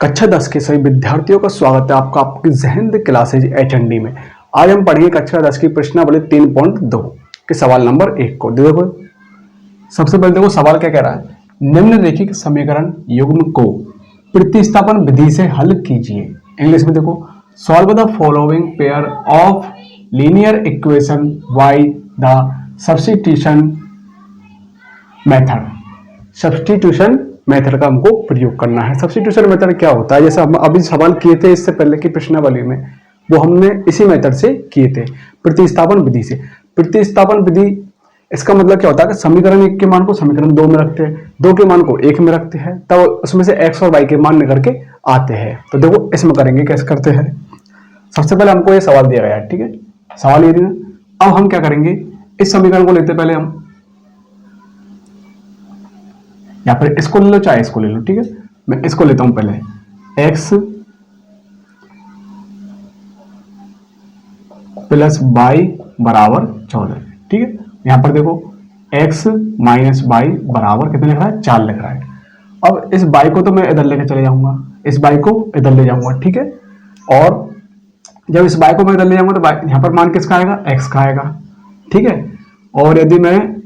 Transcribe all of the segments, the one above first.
कक्षा 10 के सभी विद्यार्थियों का स्वागत है आपका आपकी जहन क्लासेज एचएनडी में। आज हम पढ़ेंगे कक्षा 10 की प्रश्नावली 3.2 के सवाल नंबर 1 को। देखो सबसे पहले देखो सवाल क्या कह रहा है, निम्नलिखित समीकरण युग्म को प्रतिस्थापन विधि से हल कीजिए। इंग्लिश में देखो, solve the following pair of linear equation by the substitution method. Substitution method का हमको प्रयोग करना है। सब्स्टिट्यूशन मेथड क्या होता है, जैसे हम अभी सवाल किए थे इससे पहले की प्रश्नावली में, वो हमने इसी मेथड से किए थे, प्रतिस्थापन विधि से। प्रतिस्थापन विधि इसका मतलब क्या होता है कि समीकरण 1 के मान को समीकरण 2 में रखते हैं, 2 के मान को 1 में रखते हैं, तब उसमें से x और y के मान निकल के आते हैं। तो देखो इसमें करेंगे, कैसे करते हैं। सबसे पहले हमको ये सवाल दिया गया है, ठीक है, सवाल ये दिया। अब हम क्या करेंगे, इस समीकरण को लेते पहले हम, या फिर इसको ले लो चाहे इसको ले लो, ठीक है। मैं इसको लेता हूं पहले, x प्लस वाई बराबर 14, ठीक है। यहां पर देखो x माइनस वाई बराबर कितने लिख रहा है, 4 लिख रहा है। अब इस y को तो मैं इधर लेके चले जाऊंगा, इस y को इधर ले जाऊंगा, ठीक है। और जब इस y को मैं इधर ले जाऊंगा तो यहां पर मान किसका आएगा, x का आएगा, ठीक है। और यदि मैं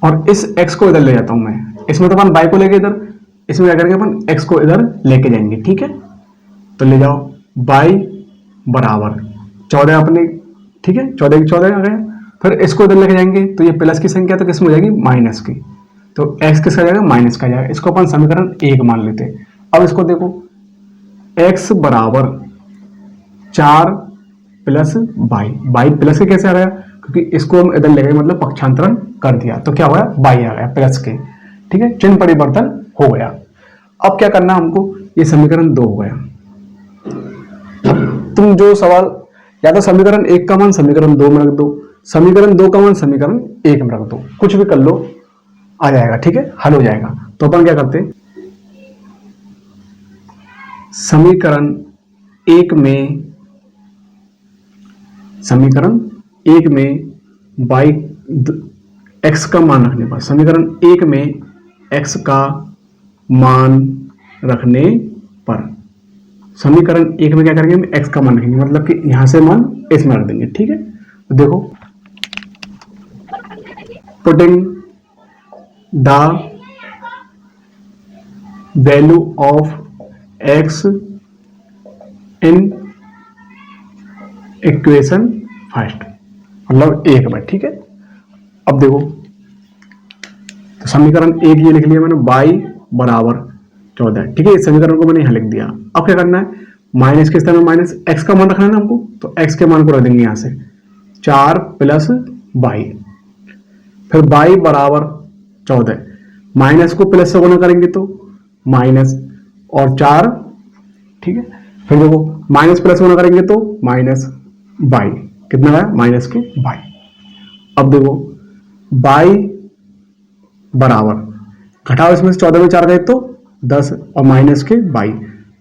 और इस x को इधर ले जाता हूं मैं, इसमें तो अपन y को लेके इधर, इसमें क्या करेंगे अपन x को इधर लेके जाएंगे, ठीक है। तो ले जाओ y बराबर 14 अपने, ठीक है, 14 की 14 आ गया। फिर इसको इधर लेके जाएंगे तो ये प्लस की संख्या तो किसमें हो जाएगी, माइनस की, तो x किसका जाएगा, माइनस का जाएगा। इसको अपन समीकरण 1 मान लेते हैं। अब इसको देखो, x बराबर 4 प्लस y प्लस के कैसे आ गया, क्योंकि इसको हम इधर ले गए, मतलब पक्षांतरण कर दिया, तो क्या हुआ, y आ गया प्लस के, ठीक है, चिन्ह परिवर्तन हो गया। अब क्या करना हमको, ये समीकरण 2 हो गया। तुम जो सवाल, या तो समीकरण 1 का मान समीकरण 2 में रख दो, समीकरण 2 का मान समीकरण 1 में रख दो, कुछ भी कर लो, आ जाएगा, ठीक है, हल हो जाएगा। तो अपन क्या करते, समीकरण 1 में y x का मान रखने पर, समीकरण 1 में x का मान रखने पर, समीकरण 1 में क्या करेंगे, हम x का मान रखेंगे, मतलब कि यहां से मान इसमें रख देंगे, ठीक है। तो देखो, putting the value of x in equation first, मतलब 1 में, ठीक है। अब देखो, तो समीकरण 1 ये लिख लिया मैंने, y बराबर 14, ठीक है, इस समीकरण को मैंने यहां लिख दिया। अब क्या करना है, माइनस के स्थान में माइनस x का मान रखना है ना हमको, तो x के मान को रख देंगे यहां से 4 प्लस y, फिर y बराबर 14, माइनस को प्लस से गुणा करेंगे तो माइनस और 4, ठीक है। फिर देखो माइनस प्लस गुणा करेंगे तो माइनस y, कितना है, माइनस के y। अब देखो y बराबर, घटाओ इसमें से 14 में 4 गए तो 10 और माइनस के y।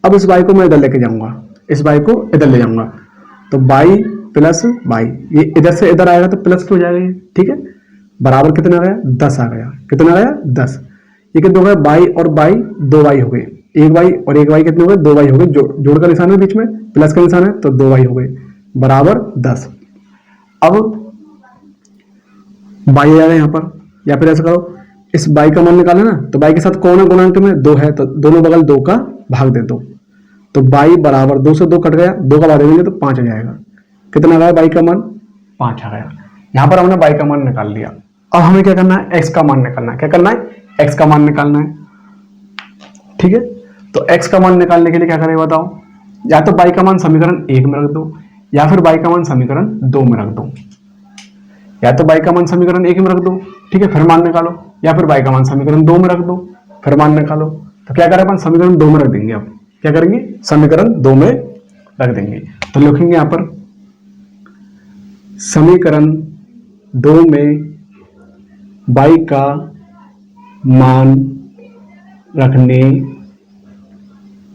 अब इस y को मैं इधर लेके जाऊंगा, इस y को इधर ले जाऊंगा, तो y प्लस y, ये इधर से इधर आएगा तो प्लस क्यों जाएगा, ठीक है, बराबर कितना आ गया, 10 आ गया, कितना आ गया, 10। ये कितना हो गया, y और y 2y हो गए, एक y और एक y कितने हो गए, 2y हो गए, जोड़ का निशान है बीच में, प्लस का निशान है, तो 2y हो गए बराबर 10। अब y आ गया यहाँ पर, या फिर ऐसा करो, इस y का मान निकालना ना, तो y के साथ कौन है, गुणांक में 2 है, तो दोनों बगल 2 का भाग दे दो, तो y बराबर 2 से 2 कट गया, 2 का भाग दे देंगे तो 5 आ जाएगा। कितना आ गया y का मान, 5 आ गया। यहां पर हमने y का मान निकाल लिया। अब हमें क्या करना है, x का मान निकालना है। क्या करना है, x का मान निकालना है, ठीक है। तो x का मान निकालने के लिए क्या करें बताओ, या तो y का मान समीकरण 1 में रख दो, या फिर y का मान समीकरण 2 में रख दो, या तो y का मान समीकरण 1 में रख दो, ठीक है, फिर मान निकालो, या फिर y का मान समीकरण 2 में रख दो, फिर मान निकालो। तो क्या करें अपन, समीकरण 2 में रख देंगे। अब क्या करेंगे, समीकरण 2 में रख देंगे। तो लिखेंगे यहां पर, समीकरण 2 में y का मान रखने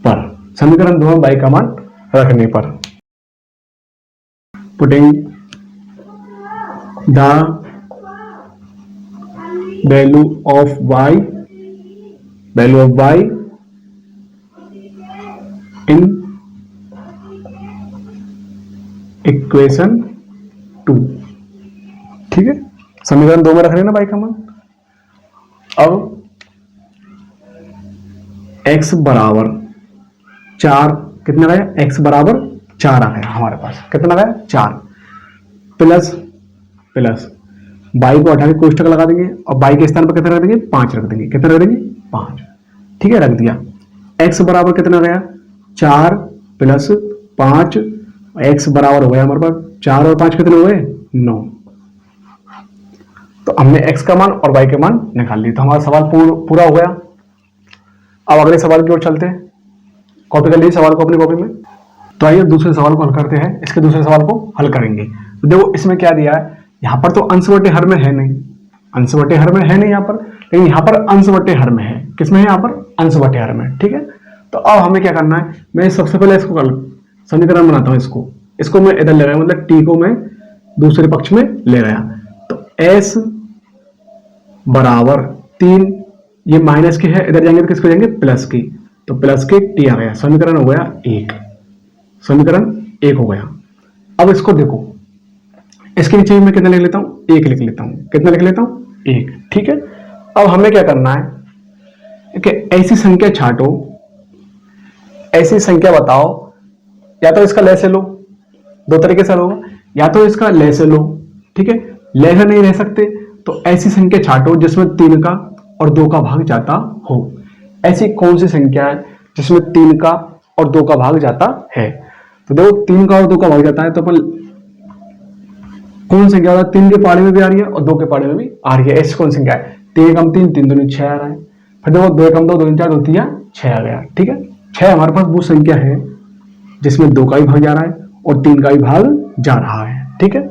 पर, समीकरण 2 में y का मान रखने पर, putting the value of y equation 2, ठीक है। समीकरण 2 में रख रहे हैं ना y का मान। अब x बराबर 4, कितना गया, x बराबर 4 आ गया हमारे पास, कितना गया 4, प्लस प्लस y को हटा के कोष्टक लगा देंगे और y के स्थान पर कितना रख देंगे, 5 रख देंगे, कितना रख देंगे 5, ठीक है, रख दिया। x बराबर कितना गया 4 प्लस 5, x बराबर हो गया हमारे पास 4 और 5 कितने हुए 9। तो हमने x का मान और y के मान निकाल लिए, तो हमारा सवाल पूरा हो गया। अब अगले सवाल की ओर चलते हैं, कॉपी कर लीजिए सवाल को अपनी कॉपी में। तो आइए दूसरे सवाल को हल करते हैं, इसके दूसरे सवाल को हल करेंगे। तो देखो इसमें क्या दिया है, यहाँ पर तो अंश बटे हर में है नहीं, अंश बटे हर में है नहीं यहाँ पर, लेकिन यहाँ पर अंश बटे हर में है, किसमें है यहाँ पर अंश बटे हर में, ठीक है। तो अब हमें क्या करना है, मैं सबसे पहले इसको कल समीकरण बनाता हूँ, इसको मैं इधर ले गया, मतलब टी को मैं दूसरे पक्ष में ले गया। तो s बराबर 3, ये माइनस की है, इधर जाएंगे तो किसको जाएंगे प्लस की, तो प्लस के टी आ गया, समीकरण हो गया 1, समीकरण 1 हो गया। अब इसको देखो, इसके नीचे मैं कितना लिख लेता हूँ, 1 लिख लेता हूँ, कितना लिख लेता हूँ 1, ठीक है। अब हमें क्या करना है कि ऐसी संख्या छांटो, ऐसी संख्या बताओ, या तो इसका लैसे लो, दो तरीके से होगा, या तो इसका लैसे लो, ठीक है, लैसे नहीं रह सकते तो ऐसी संख्या छांटो जिसमें 3 का और 2 का भाग जाता हो। ऐसी कौन सी संख्या है जिसमें 3 का और 2 का भाग जाता है? तो देखो 3 का और 2 का भाग जाता है तो अपन कौन संख्या होता है, 3 के पहाड़े में भी आ रही है और 2 के पहाड़े में भी आ रही है, ऐसी कौन संख्या है, 3 कम 3, 3 दूनी 6 आ रहा है, फिर देखो 2 कम 2, 2 4, 2 3 6 आ गया, ठीक है। 6 हमारे पास वो संख्या है जिसमें 2 का भी भाग जा रहा है और 3 का भी भाग जा रहा है, ठीक है।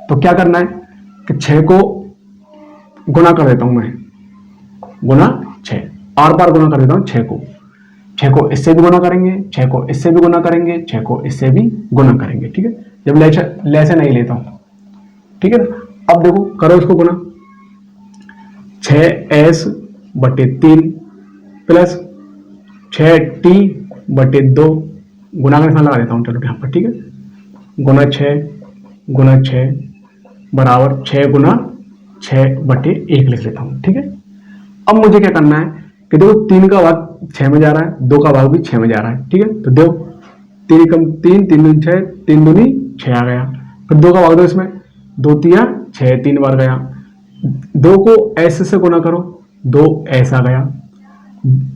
तो क्या करना है कि 6 को गुना कर देता हूं मैं, गुना 6, आर पार गुना कर देता हूं 6 को इससे भी गुना करेंगे, 6 को इससे भी गुना करेंगे, 6 को इससे भी गुना करेंगे, ठीक है, जब लैसे नहीं लेता हूं, ठीक है ना। अब देखो करो इसको गुना, 6s बटे 3 प्लस 6t बटे 2, गुना का निशान लगा देता हूं, चलो यहाँ पर, ठीक है, गुना 6 बराबर 6 गुना 6 बटे 1 लिख लेता हूं, ठीक है। अब मुझे क्या करना है कि देखो 3 का भाग 6 में जा रहा है, 2 का भाग भी 6 में जा रहा है, ठीक है। तो देखो 3 कम 3, 3 दूनी 6, 3 दूनी 6 आ गया, फिर 2 का भाग दो इसमें, 2 3 6, 3 बार गया, 2 को s से गुना करो, 2 s आ गया,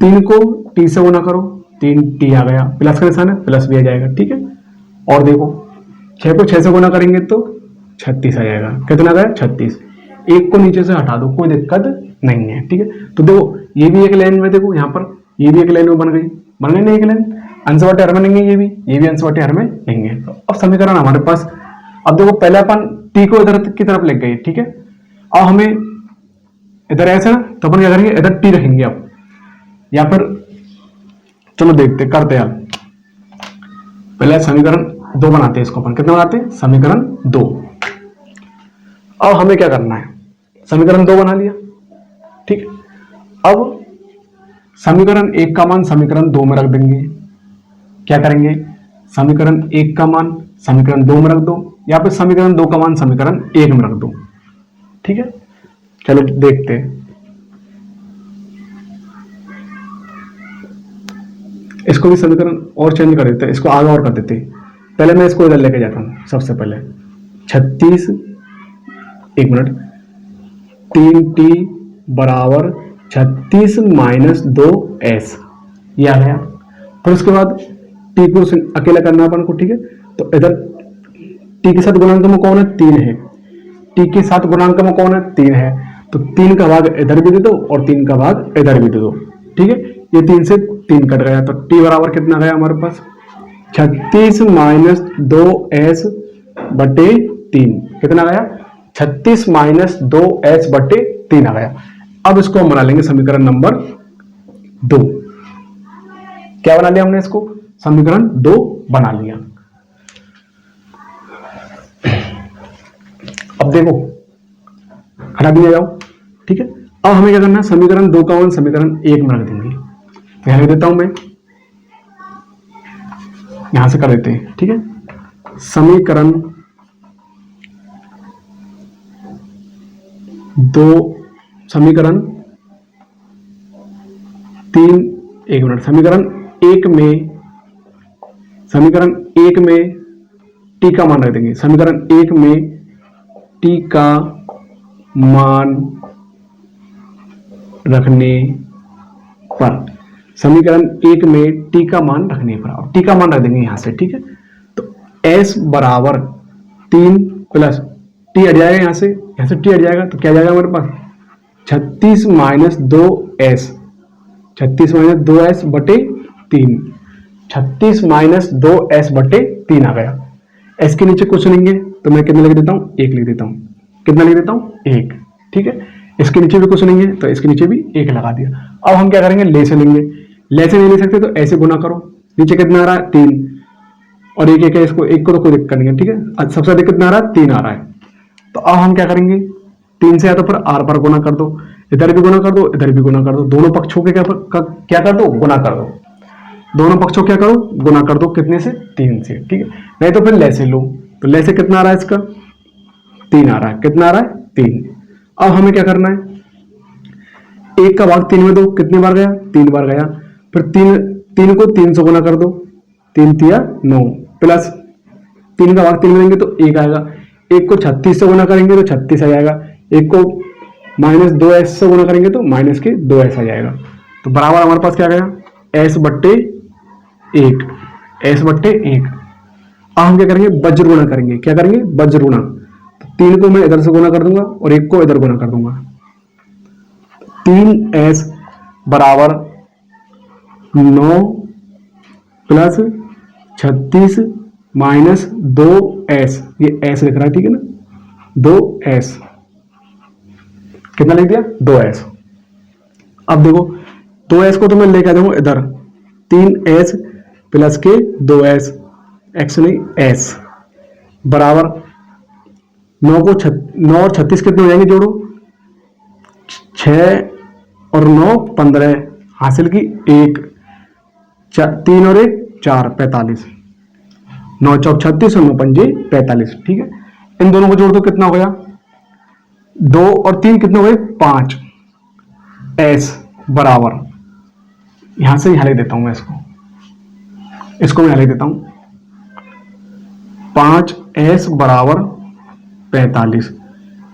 3 को t से गुना करो, 3 t आ गया, प्लस का निशान है प्लस भी आ जाएगा, ठीक है। और देखो 6 को 6 से गुना करेंगे तो 36 आ जाएगा, कितना गया 36, 1 को नीचे से हटा दो, कोई दिक्कत नहीं है, ठीक है। तो देखो ये भी एक लाइन में, देखो यहाँ पर ये भी एक लाइन में बन गई नहीं एक लाइन, अंश बटे हर में नहीं है, ये भी अंश बटे हर में नहीं है। तो अब समीकरण हमारे पास, अब देखो पहले अपन टी को इधर की तरफ ले गए, ठीक है। अब हमें इधर ऐसा, तो अपन क्या करेंगे, इधर टी रखेंगे अब, या फिर चलो देखते करते हैं। पहले समीकरण 2 बनाते हैं, इसको अपन कितना बनाते हैं, समीकरण 2। अब हमें क्या करना है, समीकरण 2 बना लिया, ठीक है। अब समीकरण 1 का मान समीकरण 2 में रख देंगे, क्या करेंगे, समीकरण 1 का मान समीकरण 2 में रख दो, या फिर समीकरण 2 का मान समीकरण 1 में रख दो, ठीक है। चलो देखते हैं, इसको भी समीकरण और चेंज कर देते हैं, इसको आगे और कर देते हैं। पहले मैं इसको इधर लेके जाता हूं, सबसे पहले 36, 1 मिनट, 3t बराबर 36 माइनस 2s, ये आ गया। फिर उसके बाद t को अकेला करना अपन को, ठीक है। तो इधर t के साथ गुणांक में कौन है, 3 है, t के साथ गुणांक में कौन है, 3 है, तो 3 का भाग इधर भी दे दो और 3 का भाग इधर भी दे दो, ठीक है। ये 3 से 3 कट गया, तो t बराबर कितना गया हमारे पास, 36 माइनस 2s बटे 3, कितना गया 36 माइनस 2s बटे 3 आ गया। अब इसको हम बना लेंगे समीकरण नंबर 2। क्या बना लिया हमने, इसको समीकरण 2 बना लिया। अब देखो हटा दिया जाओ, ठीक है। अब हमें क्या करना है, समीकरण 2 का मान समीकरण 1 में रख देंगे, तो यहां लिख देता हूं मैं, यहां से कर देते हैं, ठीक है। समीकरण दो, समीकरण तीन, एक मिनट, समीकरण एक में टी का मान रख देंगे। समीकरण एक में टी का मान रखने पर, समीकरण एक में टी का मान रखने पर, अब टी का मान रख देंगे यहां से, ठीक है। तो s बराबर 3 प्लस टी हट जाएगा, यहां से टी हट जाएगा, तो क्या जाएगा हमारे पास 36 माइनस 2s, 36 माइनस 2s बटे 3, 36 माइनस 2s बटे 3 आ गया। s के नीचे कुछ लेंगे तो मैं कितना लिख देता हूं, 1 लिख देता हूं। कितना लिख देता हूं, 1, ठीक है। इसके नीचे भी कुछ लेंगे तो इसके नीचे भी 1 लगा दिया। अब हम क्या करेंगे, ले से लेंगे, ले से नहीं ले सकते तो ऐसे गुना करो। नीचे कितना आ रहा है, 3, और एक है, इसको एक को तो कोई दिक्कत नहीं है, ठीक है। सबसे ज्यादा कितना आ रहा है, 3 आ रहा है। तो अब हम क्या करेंगे, 3 से या तो फिर r पर गुना कर दो, इधर भी गुना कर दो, इधर भी गुना कर दो, दोनों पक्षों के क्या कर दो, गुना कर दो, दोनों पक्षों क्या करो, गुना कर दो, कितने से, 3 से, ठीक है। नहीं तो फिर ले से लो, तो ले से कितना आ रहा है, इसका 3 आ रहा है, कितना आ रहा है, 3। अब हमें क्या करना है, 1 का भाग 3 में दो, कितने बार गया, 3 बार गया। फिर 3 को 3 से गुना कर दो, 3 तिया 9, प्लस 3 का भाग 3 में देंगे तो 1 आएगा। 1 को 36 से गुना करेंगे तो 36 आ जाएगा। 1 को माइनस 2s से गुना करेंगे तो माइनस के 2s आ जाएगा। तो बराबर हमारे पास क्या आ गया, s बट्टे 1, s बट्टे 1। अब हम क्या करेंगे, वज्र गुणा करेंगे, क्या करेंगे, वज्र गुणा। तो 3 को मैं इधर से गुना कर दूंगा और 1 को इधर गुना कर दूंगा। 3s बराबर 9 प्लस 36 माइनस 2s, ये s लिख रहा है, ठीक है ना, 2s, कितना लिख दिया, 2s। अब देखो 2s को तो मैं लेकर आ जाऊंगा इधर, 3s प्लस के 2s, x नहीं s, बराबर 9 और 36 कितने हो जाएंगे, जोड़ो 6 और 9 15, हासिल की 1, 3 और 1 4, 45, 9 चौक 36 और 9 पंजे 45, ठीक है। इन दोनों को जोड़ दो, कितना हो गया, 2 और 3 कितने हो गए, 5, s बराबर, यहां से यहां लिख देता हूं मैं, इसको मैं यहां लिख देता हूं, 5s बराबर 45।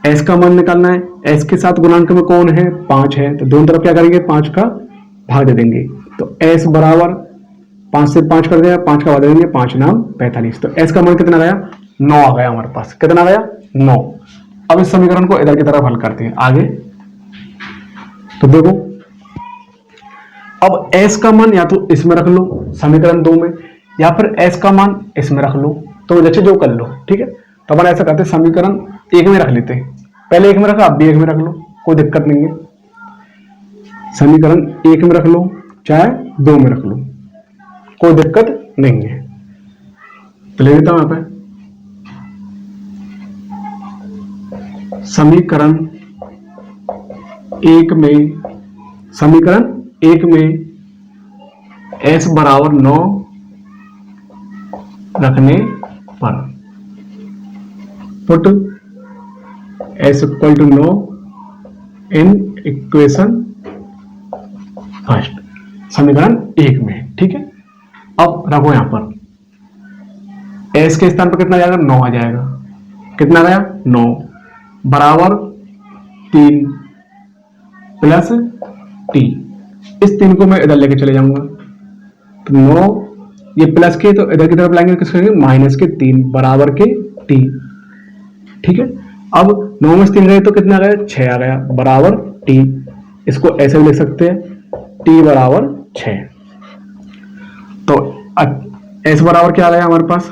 s का मान निकालना है, s के साथ गुणांक में कौन है, 5 है, तो दोनों तरफ क्या करेंगे, 5 का भाग दे देंगे। तो s बराबर 5 से 5 कर दिया, 5 का भाग दे देंगे, 5 नाम 45। तो s का मान कितना गया, 9 आ गया हमारे पास, कितना गया, 9। अब इस समीकरण को इधर की तरफ हल करते हैं आगे। तो देखो अब s का मान या तो इसमें रख लो समीकरण 2 में, या फिर s का मान इसमें रख लो, तो जैसे जो कर लो, ठीक है। तो अपन ऐसा करते हैं, समीकरण 1 में रख लेते हैं, पहले 1 में रखा, अब भी 1 में रख लो, कोई दिक्कत नहीं है। समीकरण 1 में रख लो चाहे 2 में रख लो, कोई दिक्कत नहीं है। तो ले लेता हूं यहां पे समीकरण 1 में s बराबर 9 रखने पर put s equal to 9 in equation first, समीकरण 1 में, ठीक है। अब रखो यहां पर s के स्थान पर कितना जाएगा, 9 आ जाएगा, कितना गया, 9 बराबर 3 प्लस t, इस 3 को मैं इधर लेके चले जाऊंगा, तो 9 ये प्लस के, तो इधर की तरफ लाएंगे, किस करेंगे, माइनस के 3 बराबर के t, ठीक है। अब 9 में 3 गए तो कितना गया, 6 आ गया, बराबर t, इसको ऐसे लिख सकते हैं, t बराबर 6। तो s बराबर क्या आ गया हमारे पास,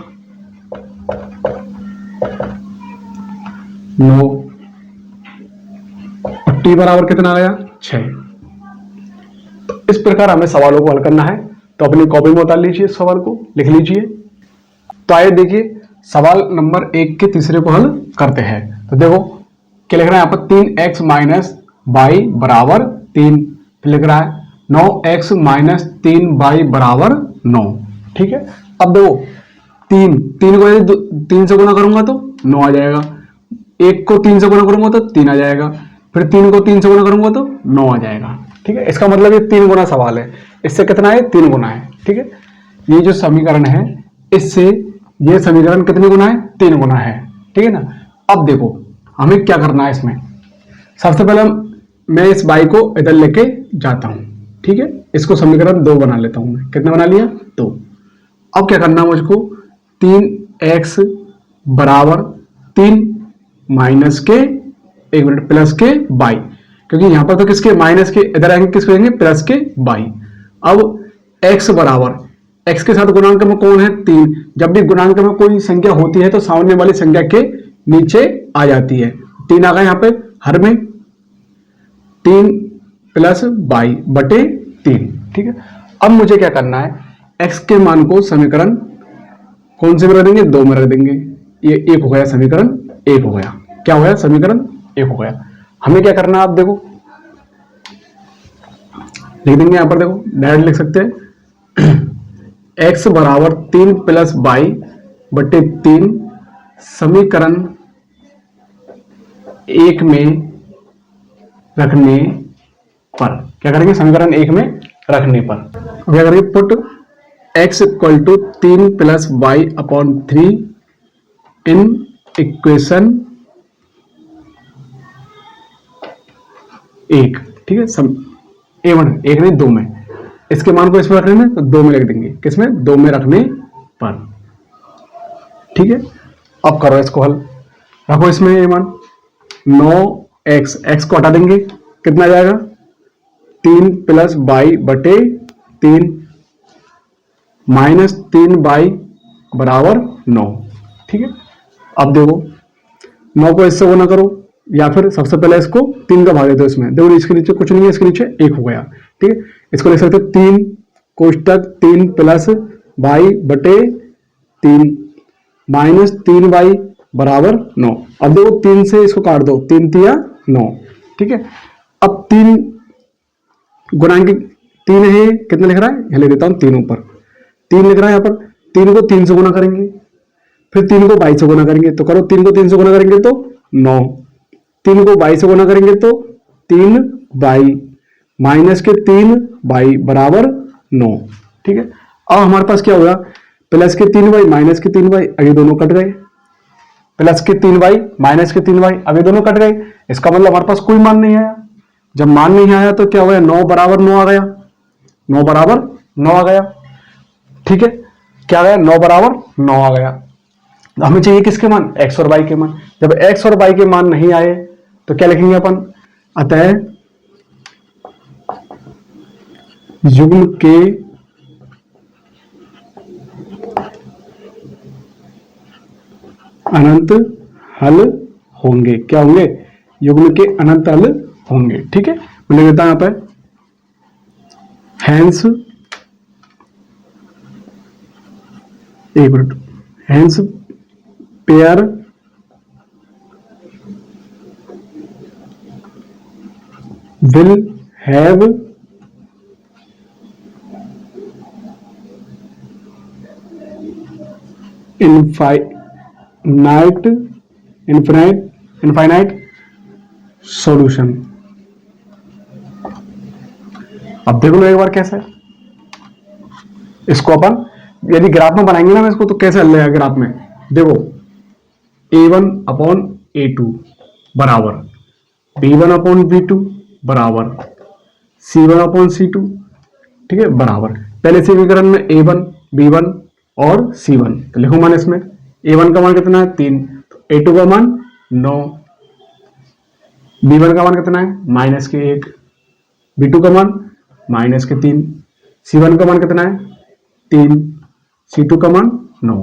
9, और t बराबर कितना आ गया, 6। तो इस प्रकार हमें सवालों को हल करना है, तो अपनी कॉपी में उतार लीजिए, इस सवाल को लिख लीजिए। तो आइए देखिए सवाल नंबर 1 के तीसरे को हल करते हैं। तो देखो क्या लिख रहा है यहाँ पर, 3x माइनस वाई बराबर 3, फिर लिख रहा है 9x माइनस 3y बराबर 9, ठीक है। अब देखो तीन, तीन को यदि 3 से गुना करूंगा तो 9 आ जाएगा, एक को 3 से गुना करूंगा तो 3 आ जाएगा, फिर 3 को 3 से गुना करूंगा तो 9 आ जाएगा। ठीक है, इसका मतलब ये 3 गुना सवाल है, इससे कितना है 3 गुना है। ठीक है, ये जो समीकरण है इससे ये समीकरण कितने गुना है 3 गुना है। ठीक है ना। अब देखो हमें क्या करना है इसमें, सबसे पहले मैं इस y को इधर लेके जाता हूं। ठीक है, इसको समीकरण 2 बना लेता हूं मैं, कितना बना लिया 2। अब क्या करना है मुझको, 3x बराबर 3 माइनस के 1 मिनट प्लस के y, क्योंकि यहां पर तो किसके माइनस के इधर आएंगे, किसके आएंगे प्लस के y। अब x बराबर, x के साथ गुणांक में कौन है 3, जब भी गुणांक में कोई संख्या होती है तो सामने वाली संख्या के नीचे आ जाती है। 3 आ गया यहाँ पे हर में, 3 प्लस y बटे 3। ठीक है, अब मुझे क्या करना है, x के मान को समीकरण कौन से में रख देंगे 2 में रख देंगे, ये 1 हो गया, समीकरण 1 हो गया। क्या हो गया, समीकरण 1 हो गया। हमें क्या करना है, आप देखो लिख देंगे यहां पर, देखो डायरेक्ट लिख सकते हैं x बराबर 3 प्लस y बटे 3 समीकरण 1 में रखने पर, क्या करेंगे समीकरण 1 में रखने पर क्या करेंगे, put x equal to 3 plus y upon 3 in equation 1। ठीक है, A1 1 नहीं 2 में, इसके मान को इसमें रखने में तो 2 में लिख देंगे, किसमें 2 में रखने पर। ठीक है, अब करो इसको हल, रखो इसमें ये मान 9x, x को हटा देंगे कितना जाएगा 3 प्लस y बटे 3 माइनस 3y बराबर 9। ठीक है, अब देखो 9 को इससे गुना करो, या फिर सबसे पहले इसको 3 का भाग दे दो इसमें, देखो इसके नीचे कुछ नहीं है, इसके नीचे 1 हो गया। ठीक है, इसको लिख सकते 3 कोष्टक 3 प्लस y बटे 3 माइनस 3y बराबर 9। अब देखो 3 से इसको काट दो, 3 तिया 9। ठीक है, अब 3 गुणांक 3 है, कितना लिख रहा है, यहां लिख देता हूं 3 ऊपर 3 लिख रहा है, यहाँ पर 3 को 3 से गुना करेंगे, फिर 3 को 22 से गुना करेंगे, तो करो 3 को 3 से गुना करेंगे तो 9, 3 को 22 से गुना करेंगे तो 3y माइनस के 3y बराबर 9। ठीक है, अब हमारे पास क्या होगा, प्लस के 3y माइनस के 3y, अभी दोनों कट गए, प्लस के 3y माइनस के 3y अभी दोनों कट गए, इसका मतलब हमारे पास कोई मान नहीं आया। जब मान नहीं आया तो क्या हो गया, 9 बराबर 9 आ गया, 9 बराबर 9 आ गया। ठीक है, क्या आ गया 9 बराबर 9 आ गया। हमें चाहिए किसके मान, x और y के मान। जब x और y के मान नहीं आए तो क्या लिखेंगे अपन, अतः युग्म के अनंत हल होंगे, क्या होंगे, युग्म के अनंत हल होंगे। ठीक है, मैं लिख देता हूं यहां पर, हैंस एक मिनट, hence pair will have infinite solution। अब देख लो एक बार कैसे, इसको अपन यदि ग्राफ में बनाएंगे ना इसको, तो कैसे हल लेगा ग्राफ में, देखो a1 अपॉन a2 बराबर b1 अपॉन b2 बराबर c1 अपॉन c2। ठीक है, बराबर पहले समीकरण में a1 b1 और c1, तो लिखो मान इसमें, a1 का मान कितना है 3, तो a2 का मान 9, b1 का मान कितना है माइनस के 1, b2 का मान माइनस के 3, c1 का मान कितना है 3, c2 का मान 9।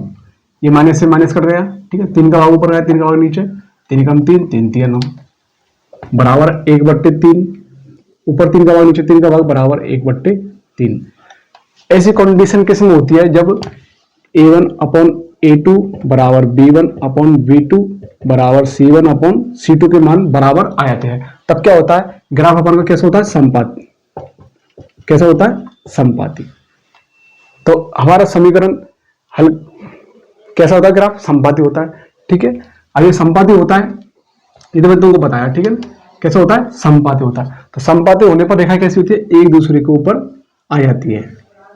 ये माइनस से माइनस कर गया। ठीक है, 3 का भाग ऊपर गया, 3 का भाग नीचे, 3 कम 3, 3 तिया 9 बराबर 1/3, ऊपर 3 का भाग नीचे 3 का भाग बराबर 1/3। ऐसी कंडीशन किस में होती है, जब a1 अपॉन a2 बराबर b1 अपॉन b2 बराबर c1 अपॉन c2 के मान बराबर आ जाते हैं, तब क्या होता है, ग्राफ अपन का कैसे होता है, समपाती। कैसे होता है, समपाती। तो हमारा समीकरण हल कैसा होता है ग्राफ, संपाती होता है। ठीक है, अब ये संपाती होता है, ये तो मैं तुमको बताया। ठीक है, कैसा होता है, संपाती होता है। तो संपाती होने पर रेखा कैसी होती है, एक दूसरे के ऊपर आ जाती है।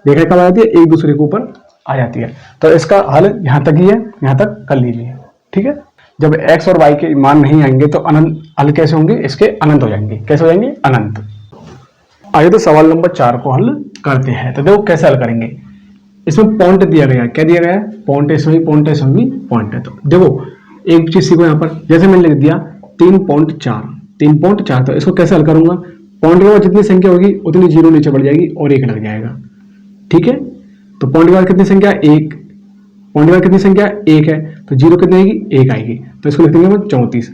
रेखा कब आ जाती है, एक दूसरे के ऊपर आ जाती है। तो इसका हल यहां तक ही है, यहां तक कर लीजिए। ठीक है, जब x और y के मान नहीं आएंगे तो अनंत हल कैसे होंगे, इसके अनंत हो जाएंगे। कैसे हो जाएंगे, अनंत। आइए तो सवाल नंबर 4 को हल करते हैं। तो देखो कैसे हल करेंगे। इसमें पॉइंट दिया गया है, क्या दिया गया है, पॉइंट, इसमें भी पॉइंट है, इसमें भी पॉइंट है। तो देखो एक चीज सीखो यहाँ पर, जैसे मैंने लिख दिया 3.4, 3.4, तो इसको कैसे हल करूंगा, पॉइंट के बाद जितनी संख्या होगी उतनी जीरो नीचे बढ़ जाएगी और एक लग जाएगा। ठीक है, तो पॉइंट के बाद कितनी संख्या, एक, पॉइंट के बाद कितनी संख्या, एक है, तो जीरो कितनी आएगी, एक आएगी, तो इसको लिख देंगे हम 34।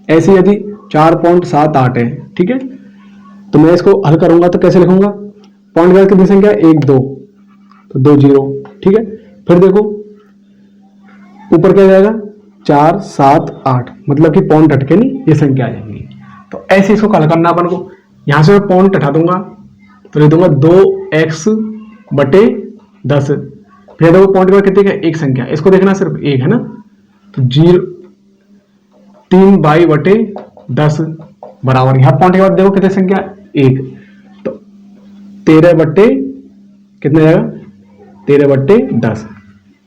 ऐसे यदि 4.78 है, ठीक है, तो मैं इसको हल करूंगा तो कैसे लिखूंगा, पॉइंट के बाद कितनी संख्या, एक, दो, तो 2 जीरो। ठीक है, फिर देखो ऊपर क्या जाएगा, 4, 7, 8, मतलब कि पॉइंट हटके नहीं ये संख्या आ जाएंगी। तो ऐसे इसको हल करना अपन को। यहां से मैं पॉइंट हटा दूंगा तो लिख दूंगा 2x/10। फिर देखो पॉइंट पर कितने का, एक संख्या, इसको देखना सिर्फ एक है ना, तो 3/10 बराबर, यहां पॉइंट के बाद देखो कितनी संख्या, एक, तो 13 कितना जाएगा, 13/10।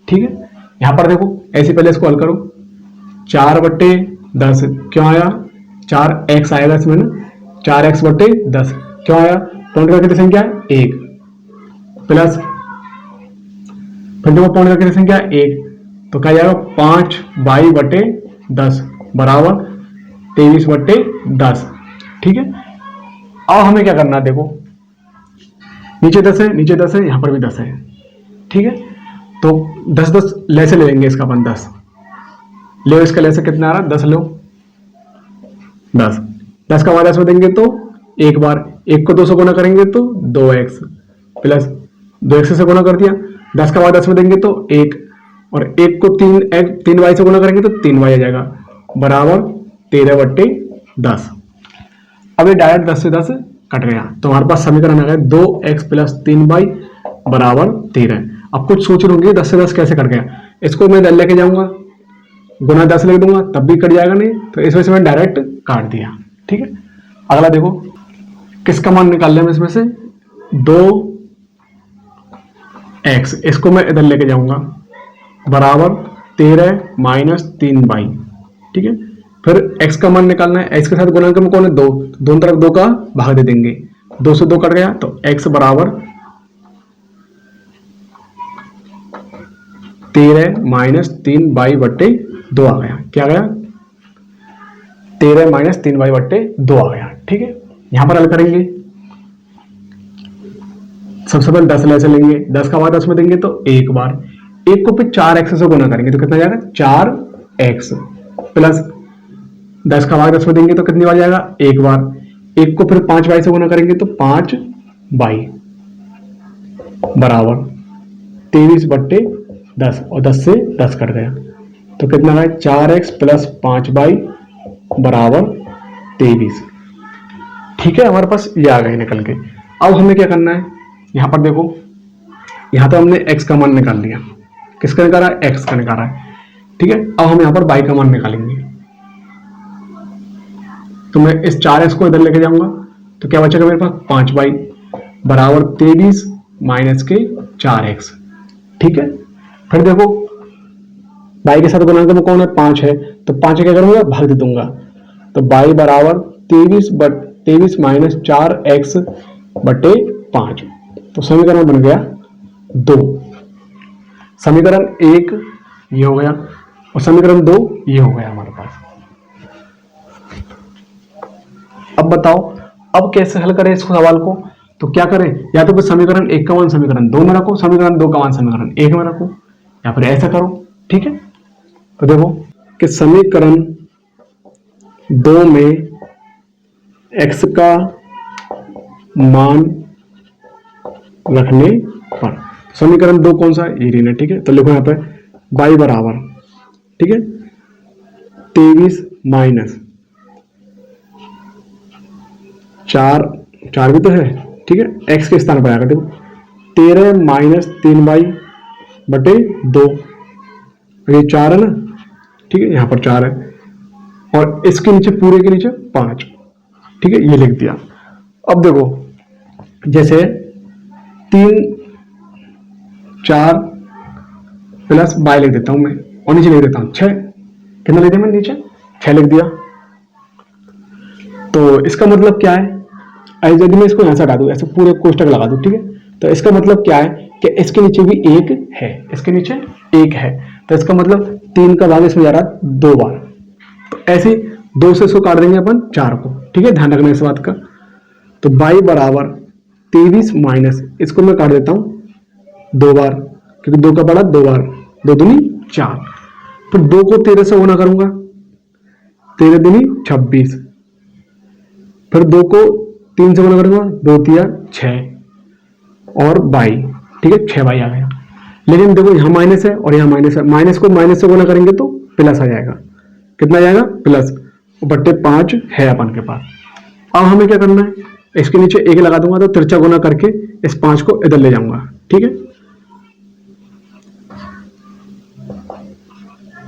ठीक है, यहां पर देखो ऐसे पहले इसको हल करो, 4/10 क्यों आया, 4x आएगा इसमें ना, 4x/10 क्यों आया, पॉइंट का कितनी संख्या, एक, प्लस फिर देखो पॉइंट का कितनी संख्या, एक, तो क्या जाएगा 5/10 बराबर 23/10। ठीक है, अब हमें क्या करना है, देखो नीचे 10 है, नीचे 10 है, यहां पर भी 10 है। ठीक है, तो 10 लेसे ले लेंगे इसका अपन, 10 ले, इसका लेसे कितना आ रहा, 10 लो, 10 का वाला इसमें देंगे तो एक बार, एक को 2 से गुना करेंगे तो 2x, प्लस 2x से गुना कर दिया, 10 का बाद 10 में देंगे तो 1, और 1 को 3y से गुना करेंगे तो 3y आ जाएगा बराबर 13/10। अब ये डायरेक्ट 10 से 10 कट गया, तो हमारे पास समीकरण आ गया 2x + 3y बराबर 13। अब कुछ सोच रहे होंगे 10 से 10 कैसे कट गया, इसको मैं इधर लेके जाऊंगा, गुना 10 लिख दूंगा तब भी कट जाएगा नहीं, तो इस वजह से मैंने डायरेक्ट काट दिया। ठीक है, अगला देखो किसका मान निकाल लें इसमें से, 2x, इसको मैं इधर लेके जाऊंगा बराबर 13 - 3y। ठीक है, फिर x का मान निकालना है, x के साथ गुणा में कौन है, 2, दोनों तरफ 2 का भाग दे देंगे, 2 से 2 कट गया, तो x बराबर 13 - 3y/2 आ गया। क्या गया, 13 - 3y/2 आ गया। ठीक है, यहां पर हल करेंगे, सबसे पहले 10 लेसे लेंगे, 10 का बाद 10 में देंगे तो एक बार, एक को फिर 4x से गुना करेंगे तो कितना जाएगा, 4x, प्लस 10 का बाद 10 में देंगे तो कितनी बार जाएगा, एक बार, एक को फिर 5y से गुना करेंगे तो 5y बराबर 23/10, और 10 से 10 कट गया तो कितना है, 4x + 5y बराबर 23। ठीक है, हमारे पास ये आ गए निकल के। अब हमें क्या करना है, यहां पर देखो, यहां तो हमने x का मान निकाल लिया, किसका निकाला, x का निकाला है। ठीक है, अब हम यहां पर y का मान निकालेंगे, तो मैं इस 4x को इधर लेके जाऊंगा तो क्या बचेगा मेरे पास, 5y बराबर 23 - के 4x। ठीक है, फिर देखो y के साथ गुणा में कौन है, 5 है, तो 5 क्या करूंगा, भाग दे दूंगा, तो y बराबर 23 - 4x/5, तो समीकरण बन गया 2। समीकरण 1 ये हो गया और समीकरण 2 ये हो गया हमारे पास। अब बताओ अब कैसे हल करें इस सवाल को, तो क्या करें, या तो फिर समीकरण 1 का मान समीकरण 2 में रखो, समीकरण 2 का मान समीकरण 1 में रखो, या फिर ऐसा करो। ठीक है, तो देखो कि समीकरण 2 में x का मान रखने पर, समीकरण 2 कौन सा, ये लेना। ठीक है, तो लिखो यहाँ पे y बराबर, ठीक है, 23 - 4 भी तो है, ठीक है, x के स्थान पर आएगा, देखो 13 - 3y/2 ये 4 है ना, ठीक है, यहाँ पर 4 है, और इसके नीचे पूरे के नीचे 5, ठीक है, ये लिख दिया। अब देखो जैसे 3 4 प्लस बाई लिख देता हूं मैं, और नीचे लिख देता हूं 6, कितना लिख दिया मैंने नीचे 6 लिख दिया। तो इसका मतलब क्या है, यदि मैं इसको यहां से हटा दूं, ऐसे पूरे कोष्टक लगा दूं, ठीक है, तो इसका मतलब क्या है कि इसके नीचे भी 1 है, इसके नीचे 1 है, तो इसका मतलब 3 का भाग इसमें जा रहा है 2 बार, तो ऐसे 2 से इसको काट देंगे अपन 4 को, ठीक है, ध्यान रखना इस बात का। तो बाई बराबर 23 माइनस, इसको मैं काट देता हूं 2 बार, क्योंकि 2 का बड़ा 2 बार, 2 दूनी 4, फिर 2 को 13 से गुना करूंगा, 13 दूनी 26, फिर 2 को 3 से गुना करूंगा, 2 तिया 6 और बाई, ठीक है, 6 बाई आ गया। लेकिन देखो यहां माइनस है और यहां माइनस है, माइनस को माइनस से गुना करेंगे तो प्लस आ जाएगा, कितना आ जाएगा प्लस, बट्टे 5 है अपन के पास। अब हमें क्या करना है, इसके नीचे 1 लगा दूंगा तो तिरछा गुना करके इस 5 को इधर ले जाऊंगा, ठीक है,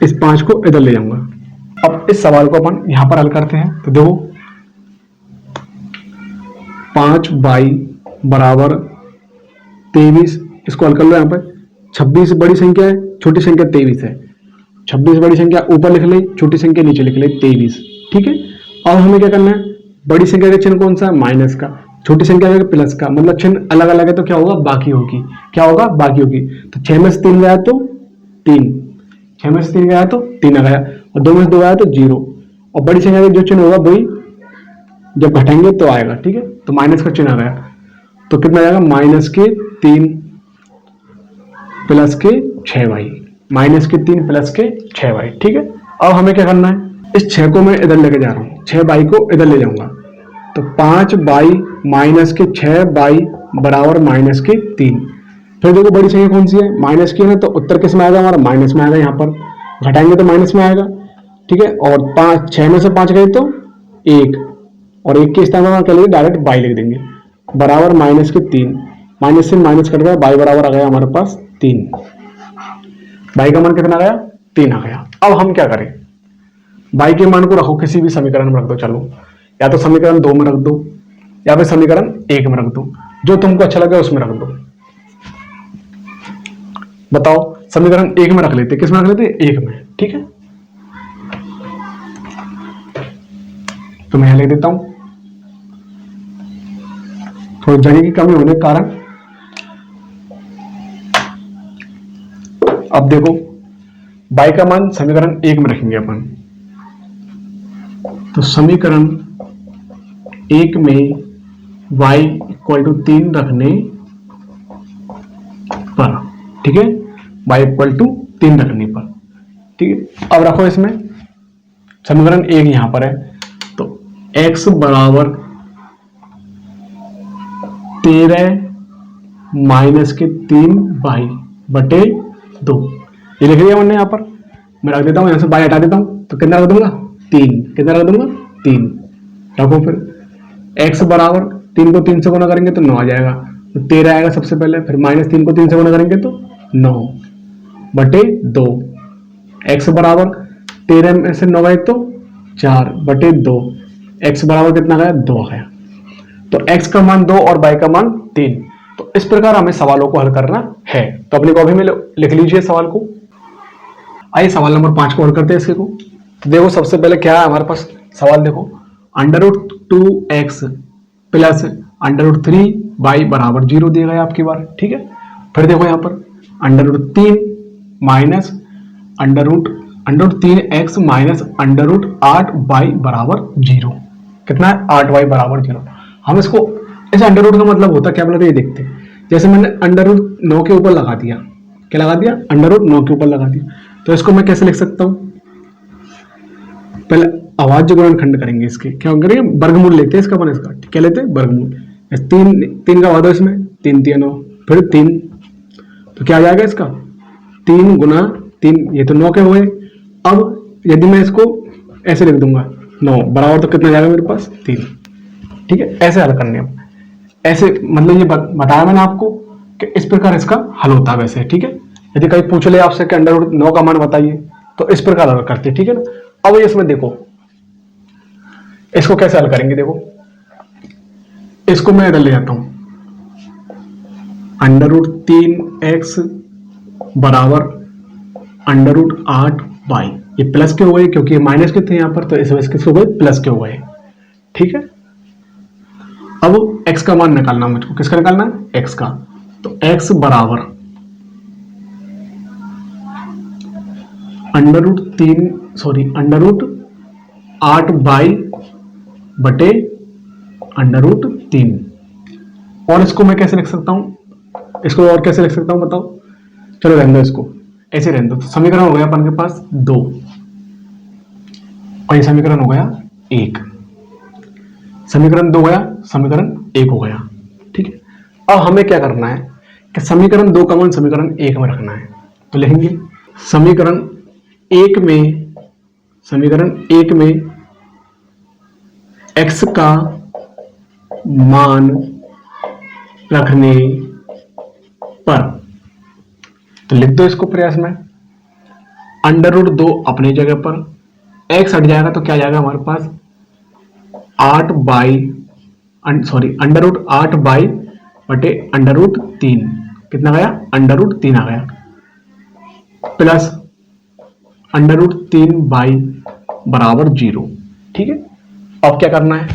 इस 5 को इधर ले जाऊंगा। अब इस सवाल को अपन यहां पर हल करते हैं, तो देखो 5 बाई बराबर 23, इसको हल कर लो। यहां पर 26 बड़ी संख्या है, छोटी संख्या 23 है, 26 बड़ी संख्या ऊपर लिख ले, छोटी संख्या नीचे लिख ले 23, ठीक है। अब हमें क्या करना है, बड़ी संख्या का चिन्ह कौन सा है, माइनस का, छोटी संख्या का प्लस का, मतलब चिन्ह अलग अलग है तो क्या होगा, बाकी होगी, क्या होगा, बाकी होगी। तो 6 में से 3 गया तो 3, 6 में से 3 गया तो 3 आ गया, और 2 में से 2 आया तो 0, और बड़ी संख्या का जो चिन्ह होगा वही जब घटाएंगे तो आएगा, ठीक है, तो माइनस का चिन्ह आ गया, तो कितना आएगा, माइनस के 3 प्लस के 6 बाई, माइनस के 3 प्लस के 6 बाई, ठीक है। अब हमें क्या करना है, इस 6 को मैं इधर लेके जा रहा हूं, 6 बाई को इधर ले जाऊंगा, तो 5 बाई माइनस के 6 बाई बराबर माइनस के 3। फिर देखो बड़ी संख्या कौन सी है, माइनस की है ना, तो उत्तर किस में आएगा, हमारा माइनस में आएगा, यहाँ पर घटाएंगे तो माइनस में आएगा, ठीक है, और 6 में से 5 गए तो 1, और 1 के स्थान पर क्या लेंगे, डायरेक्ट बाई लिख देंगे, बराबर माइनस के 3, माइनस से माइनस कट गया, बाई बराबर आ गया हमारे पास 3, बाई का मान कितना आ गया, 3 आ गया। अब हम क्या करें, बाई के मान को रखो किसी भी समीकरण में रख दो, चलो, या तो समीकरण 2 में रख दो या फिर समीकरण 1 में रख दो, जो तुमको अच्छा लगे उसमें रख दो। बताओ, समीकरण 1 में रख लेते, किस में रख लेते, 1 में, ठीक है, तो मैं यहां लिख देता हूं, थोड़ी जगह की कमी होने के कारण। अब देखो बाई का मान समीकरण 1 में रखेंगे अपन, तो समीकरण 1 में y इक्वल टू 3 रखने पर, ठीक है, y इक्वल टू 3 रखने पर, ठीक है। अब रखो इसमें समीकरण 1 यहां पर है, तो x बराबर 13 माइनस के 3 बाई बटे 2, ये लिख लिया मैंने, यहां पर मैं रख देता हूं, यहां से बाई हटा देता हूं, तो कितना रख दूंगा, 3, कितना रख दूंगा, 3 रखो। फिर x बराबर 3 को 3 से गुना करेंगे तो 9 आ जाएगा, तो 13 आएगा सबसे पहले, फिर माइनस 3 को 3 से गुना करेंगे तो 9 बटे 2, x बराबर 13 में से 9 गए तो 4 बटे 2, x बराबर कितना गया, 2 गया। तो x का मान 2 और y का मान 3। तो इस प्रकार हमें सवालों को हल करना है, तो अपनी कॉपी में लिख लीजिए सवाल को। आइए सवाल नंबर 5 को हल करते हैं इसके को। देखो सबसे पहले क्या है हमारे पास सवाल, देखो √2x प्लस √3 y बराबर 0 दिया गया आपकी बार, ठीक है। फिर देखो यहाँ पर √3 माइनस √3x माइनस √8y बराबर 0, कितना है, 8y बराबर 0। हम इसको, इस अंडर का मतलब होता क्या, बोला ये देखते हैं। जैसे मैंने √9 के ऊपर लगा दिया, क्या लगा दिया, √9 के ऊपर लगा दिया, तो इसको मैं कैसे लिख सकता हूं, पहले अभाज्य गुणनखंड करेंगे, इसके क्या करेंगे, वर्गमूल लेते हैं इसका, अपन इसका क्या लेते हैं, वर्गमूल। 3 का वादा इसमें 3 3 9, फिर 3, तो क्या आ जाएगा इसका 3 गुना 3, ये तो 9 के हुए। अब यदि मैं इसको ऐसे लिख दूंगा 9 बराबर, तो कितना जाएगा मेरे पास 3, ठीक है। ऐसे हल करने, ऐसे मतलब ये बताया मैंने आपको कि इस प्रकार इसका हल होता है वैसे, ठीक है। यदि कहीं पूछ ले आपसे कि अंडर रूट 9 का मान बताइए तो इस प्रकार हल करते हैं, ठीक है ना। अब इसमें देखो इसको कैसे हल करेंगे, देखो इसको मैं इधर ले जाता हूं, अंडर रूट 3x बराबर अंडर रूट 8y, ये प्लस के हो गए क्योंकि ये माइनस के थे यहां पर, तो इस वजह से किसके हो गए, प्लस के हो गए, ठीक है। अब x का मान निकालना मुझको, किसका निकालना है, x का, तो x बराबर अंडर रूट 8y बटे अंडर रूट 3। और इसको मैं कैसे लिख सकता हूं, इसको और कैसे लिख सकता हूं बताओ, चलो रहने दो, इसको ऐसे रहने दो। तो समीकरण हो गया अपन के पास 2 और ये समीकरण हो गया 1, समीकरण 2 गया, समीकरण 1 हो गया, ठीक है। अब हमें क्या करना है कि समीकरण 2 का मान समीकरण 1 में रखना है, तो लिखेंगे समीकरण 1 में x का मान रखने पर, तो लिख दो इसको प्रयास में, अंडर रूट 2 अपनी जगह पर, x हट जाएगा तो क्या जाएगा हमारे पास, अंडर रूट 8y बटे अंडर रूट 3, कितना गया, अंडर रूट 3 आ गया, प्लस अंडर रूट 3y बराबर 0, ठीक है। अब क्या करना है,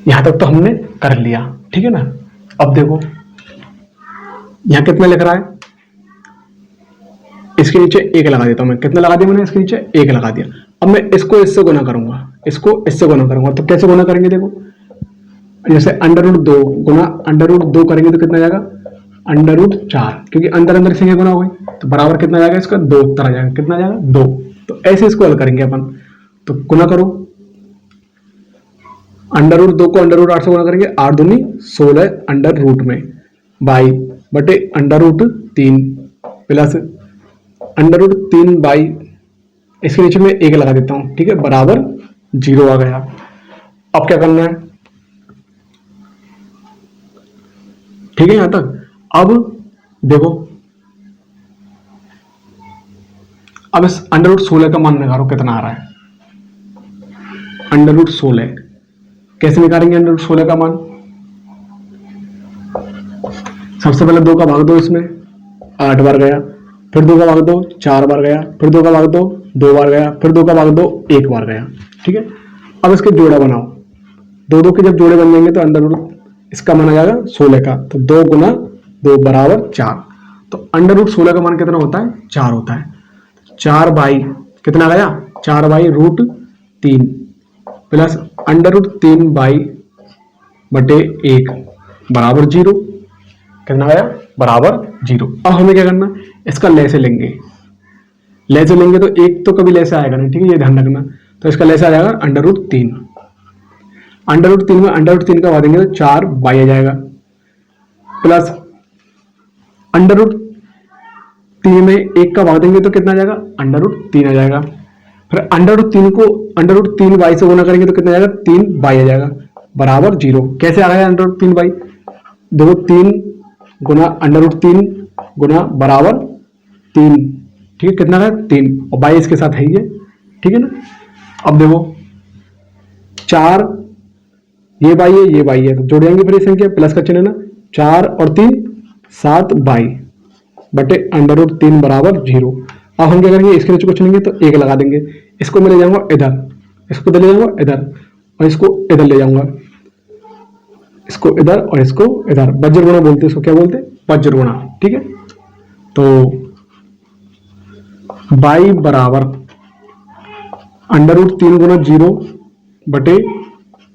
यहां तक तो हमने कर लिया, ठीक है ना। अब देखो यहां कितना लिख रहा है, इसके नीचे 1 लगा देता हूं मैं, कितना लगा दिया मैंने, इसके नीचे 1 लगा दिया। अब मैं इसको इससे गुना करूंगा, इसको इससे गुना करूंगा, तो कैसे गुना करेंगे, देखो जैसे अंडर रूट 2 गुना अंडर रूट 2 करेंगे तो कितना जाएगा, अंडर रूट 4, क्योंकि अंदर अंदर से गुना हो गई, तो बराबर कितना जाएगा इसका, 2 तरह जाएगा, कितना जाएगा 2। तो ऐसे इसको हल करेंगे अपन, तो गुना करो, अंडर रूट 2 को अंडर रूट 8 से गुना करेंगे, 8 दूनी 16 अंडर रूट में बाई बटे under root 3 plus under root 3 by, इसके नीचे में 1 लगा देता हूं, ठीक है, बराबर 0 आ गया। अब क्या करना है, ठीक है यहां तक। अब देखो, अब इस अंडर रूट 16 का मान निकालो कितना आ रहा है, अंडर रूट 16 कैसे निकालेंगे, अंडर रूट 16 का मान, सबसे पहले 2 का भाग दो, इसमें 8 बार गया, फिर 2 का भाग दो 4 बार गया, फिर 2 का भाग दो 2 बार गया, फिर 2 का भाग दो 1 बार गया, ठीक है। अब इसके जोड़ा बनाओ, 2 के जब जोड़े बन जाएंगे तो अंडर रूट इसका मान आ जाएगा 16 का, तो 2 गुना 2 बराबर 4, तो अंडर रूट 16 का मान कितना होता है, 4 होता है। 4 बाई कितना गया, 4 by root 3 plus under root 3 by बटे 1 बराबर 0, कितना गया, बराबर 0। अब हमें क्या करना, इसका लेसे लेंगे, लेसे लेंगे तो एक तो कभी लेसे आएगा नहीं, ठीक है, ये ध्यान रखना। तो इसका लेसे आ जाएगा अंडर रूट 3, अंडर रूट 3 में अंडर रूट 3 का भाग देंगे तो 4 बाई आ जाएगा, प्लस अंडर रूट 3 में 1 का भाग देंगे तो कितना आ जाएगा, अंडर रूट 3 आ जाएगा, फिर अंडर रूट 3 को अंडर रूट 3 बाई से गुना करेंगे तो कितना आ जाएगा, 3 बाई आ जाएगा, बराबर 0। कैसे आ गया अंडर रूट 3 बाई, देखो 3 गुना अंडर रूट 3 गुना बराबर 3, ठीक है, कितना है 3, और बाई इसके साथ है ये, ठीक है ना। अब देखो 4 ये बाई है, ये बाई है, तो जोड़ देंगे फिर संख्या, प्लस का चिन्ह ना, 4 और 3 7 बाई बटे अंडर रूट 3 बराबर 0। अब हम क्या करेंगे, इसके नीचे कुछ लेंगे तो 1 लगा देंगे, इसको मैं ले जाऊंगा इधर, इसको इधर ले जाऊंगा इधर, और इसको इधर ले जाऊंगा, इसको इधर और इसको इधर, वज्र गुणा बोलते हैं इसको, क्या बोलते हैं, वज्र गुणा, ठीक है। तो बाई बराबर अंडर रूट 3 गुना 0 बटे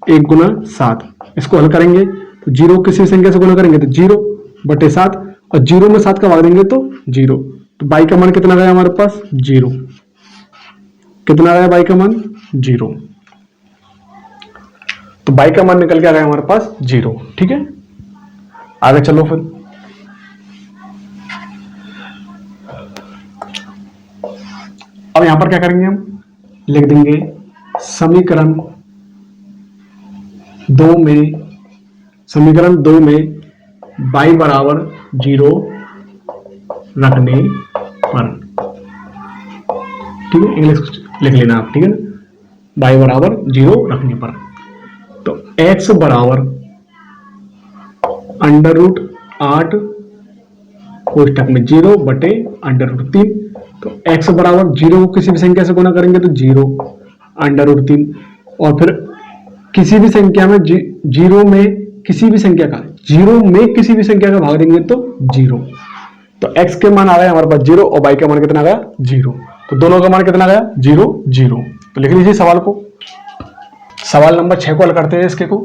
1 गुना 7, इसको हल करेंगे तो 0 किसी संख्या से गुना करेंगे तो 0 बटे 7, और 0 में 7 का भाग देंगे तो 0, तो बाई का मान कितना गया हमारे पास, 0, कितना गया बाई का मान 0, तो बाई का मान निकल के आ गया हमारे पास 0, ठीक है। आगे चलो फिर, अब यहां पर क्या करेंगे, हम लिख देंगे समीकरण 2 में बाई बराबर 0 रखने पर, ठीक है, इंग्लिश लिख लेना आप, ठीक है ना, y बराबर 0 रखने पर। तो x बराबर √8 कोष्टक में 0 बटे √3। तो x बराबर 0 को किसी भी संख्या से गुना करेंगे तो 0 √3, और फिर किसी भी संख्या में 0 में किसी भी संख्या का 0 में किसी भी संख्या का भाग देंगे तो 0। तो x के मान आ गया हमारे पास 0 और y का मान कितना आ गया 0। तो दोनों का मान कितना आ गया 0 0। तो लिख लीजिए सवाल को। सवाल नंबर 6 को हल करते हैं। इसके को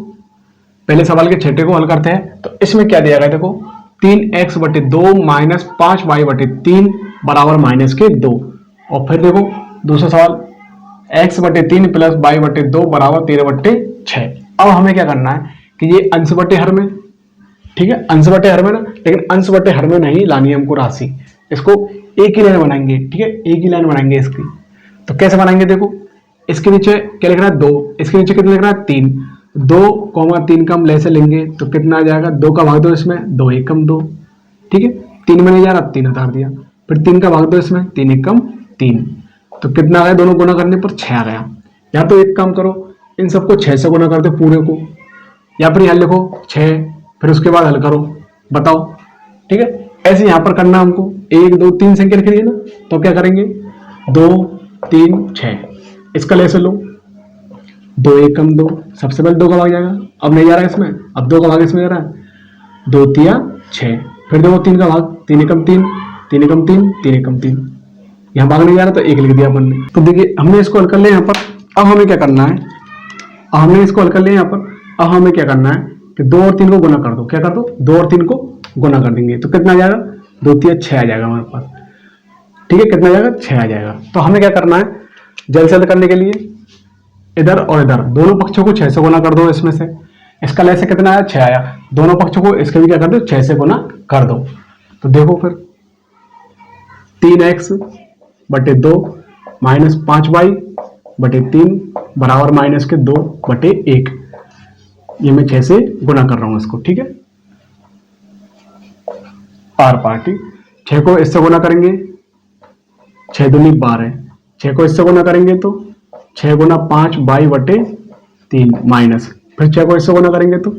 पहले सवाल के छठे को हल करते हैं। तो इसमें क्या दिया गया देखो, 3x बटे 2 माइनस 5y बटे 3 बराबर माइनस के 2। और फिर देखो दूसरा सवाल, x बटे 3 प्लस y बटे 2 बराबर 13 बटे 6। अब हमें क्या करना है कि ये अंश बटे हर में, ठीक है, अंश बटे हर में ना, लेकिन अंश बटे हर में नहीं लानी है हमको राशि। इसको एक ही लाइन बनाएंगे, ठीक है, एक ही लाइन बनाएंगे इसकी। तो कैसे बनाएंगे देखो, इसके नीचे क्या लिखना है 2, इसके नीचे कितना लिखना है 3। 2,3 का हम ले से लेंगे तो कितना आ जाएगा, 2 का भाग दो इसमें, 2 एकम 2, ठीक है, 3 में नहीं जा रहा 3 उतार दिया, फिर 3 का भाग दो इसमें, 3 एकम 3। तो कितना आ गया, दोनों गुना करने पर 6 आ गया। या तो एक काम करो, इन सबको 6 से गुना कर दो पूरे को, या फिर यहाँ लिखो 6 फिर उसके बाद हल करो, बताओ, ठीक है। ऐसे यहाँ पर करना हमको 1 2 3 संख्या लिख रही है ना, तो क्या करेंगे 2 3 6, इसका ले से लो, 2 एकम 2, सबसे पहले 2 का भाग जाएगा, अब नहीं जा रहा है इसमें, अब 2 का भाग इसमें जा रहा है, 2 तिया 6, फिर देखो 3 का भाग, 3 एकम 3, 3 एकम 3, 3 एकम 3, यहाँ भाग नहीं जा रहा तो 1 लिख दिया अपन ने। तो देखिए हमने इसको हल कर लिया यहाँ पर। अब हमें क्या करना है, हमने इसको हल कर लिया यहाँ पर। अब हमें क्या करना है कि 2 और 3 को गुना कर दो, क्या कर दो 2 और 3 को गुना कर देंगे तो कितना आ जाएगा, 2 तिया 6 आ जाएगा हमारे पास, ठीक है, कितना आ जाएगा 6 आ जाएगा। तो हमें क्या करना है, जल्द से जल्द करने के लिए इधर और इधर दोनों पक्षों को 6 से गुना कर दो। इसमें से इसका ले से कितना आया 6 आया, दोनों पक्षों को इसके भी क्या कर दो 6 से गुना कर दो। तो देखो फिर 3x बटे 2 माइनस 5y बटे 3 बराबर माइनस के 2 बटे 1, ये मैं 6 से गुना कर रहा हूं इसको, ठीक है, पार पार्टी 6 को इससे गुना करेंगे 6 दूनी 12, 6 को इससे गुना करेंगे तो 6 गुना 5 y बटे 3 माइनस, फिर 6 को इससे गुना करेंगे तो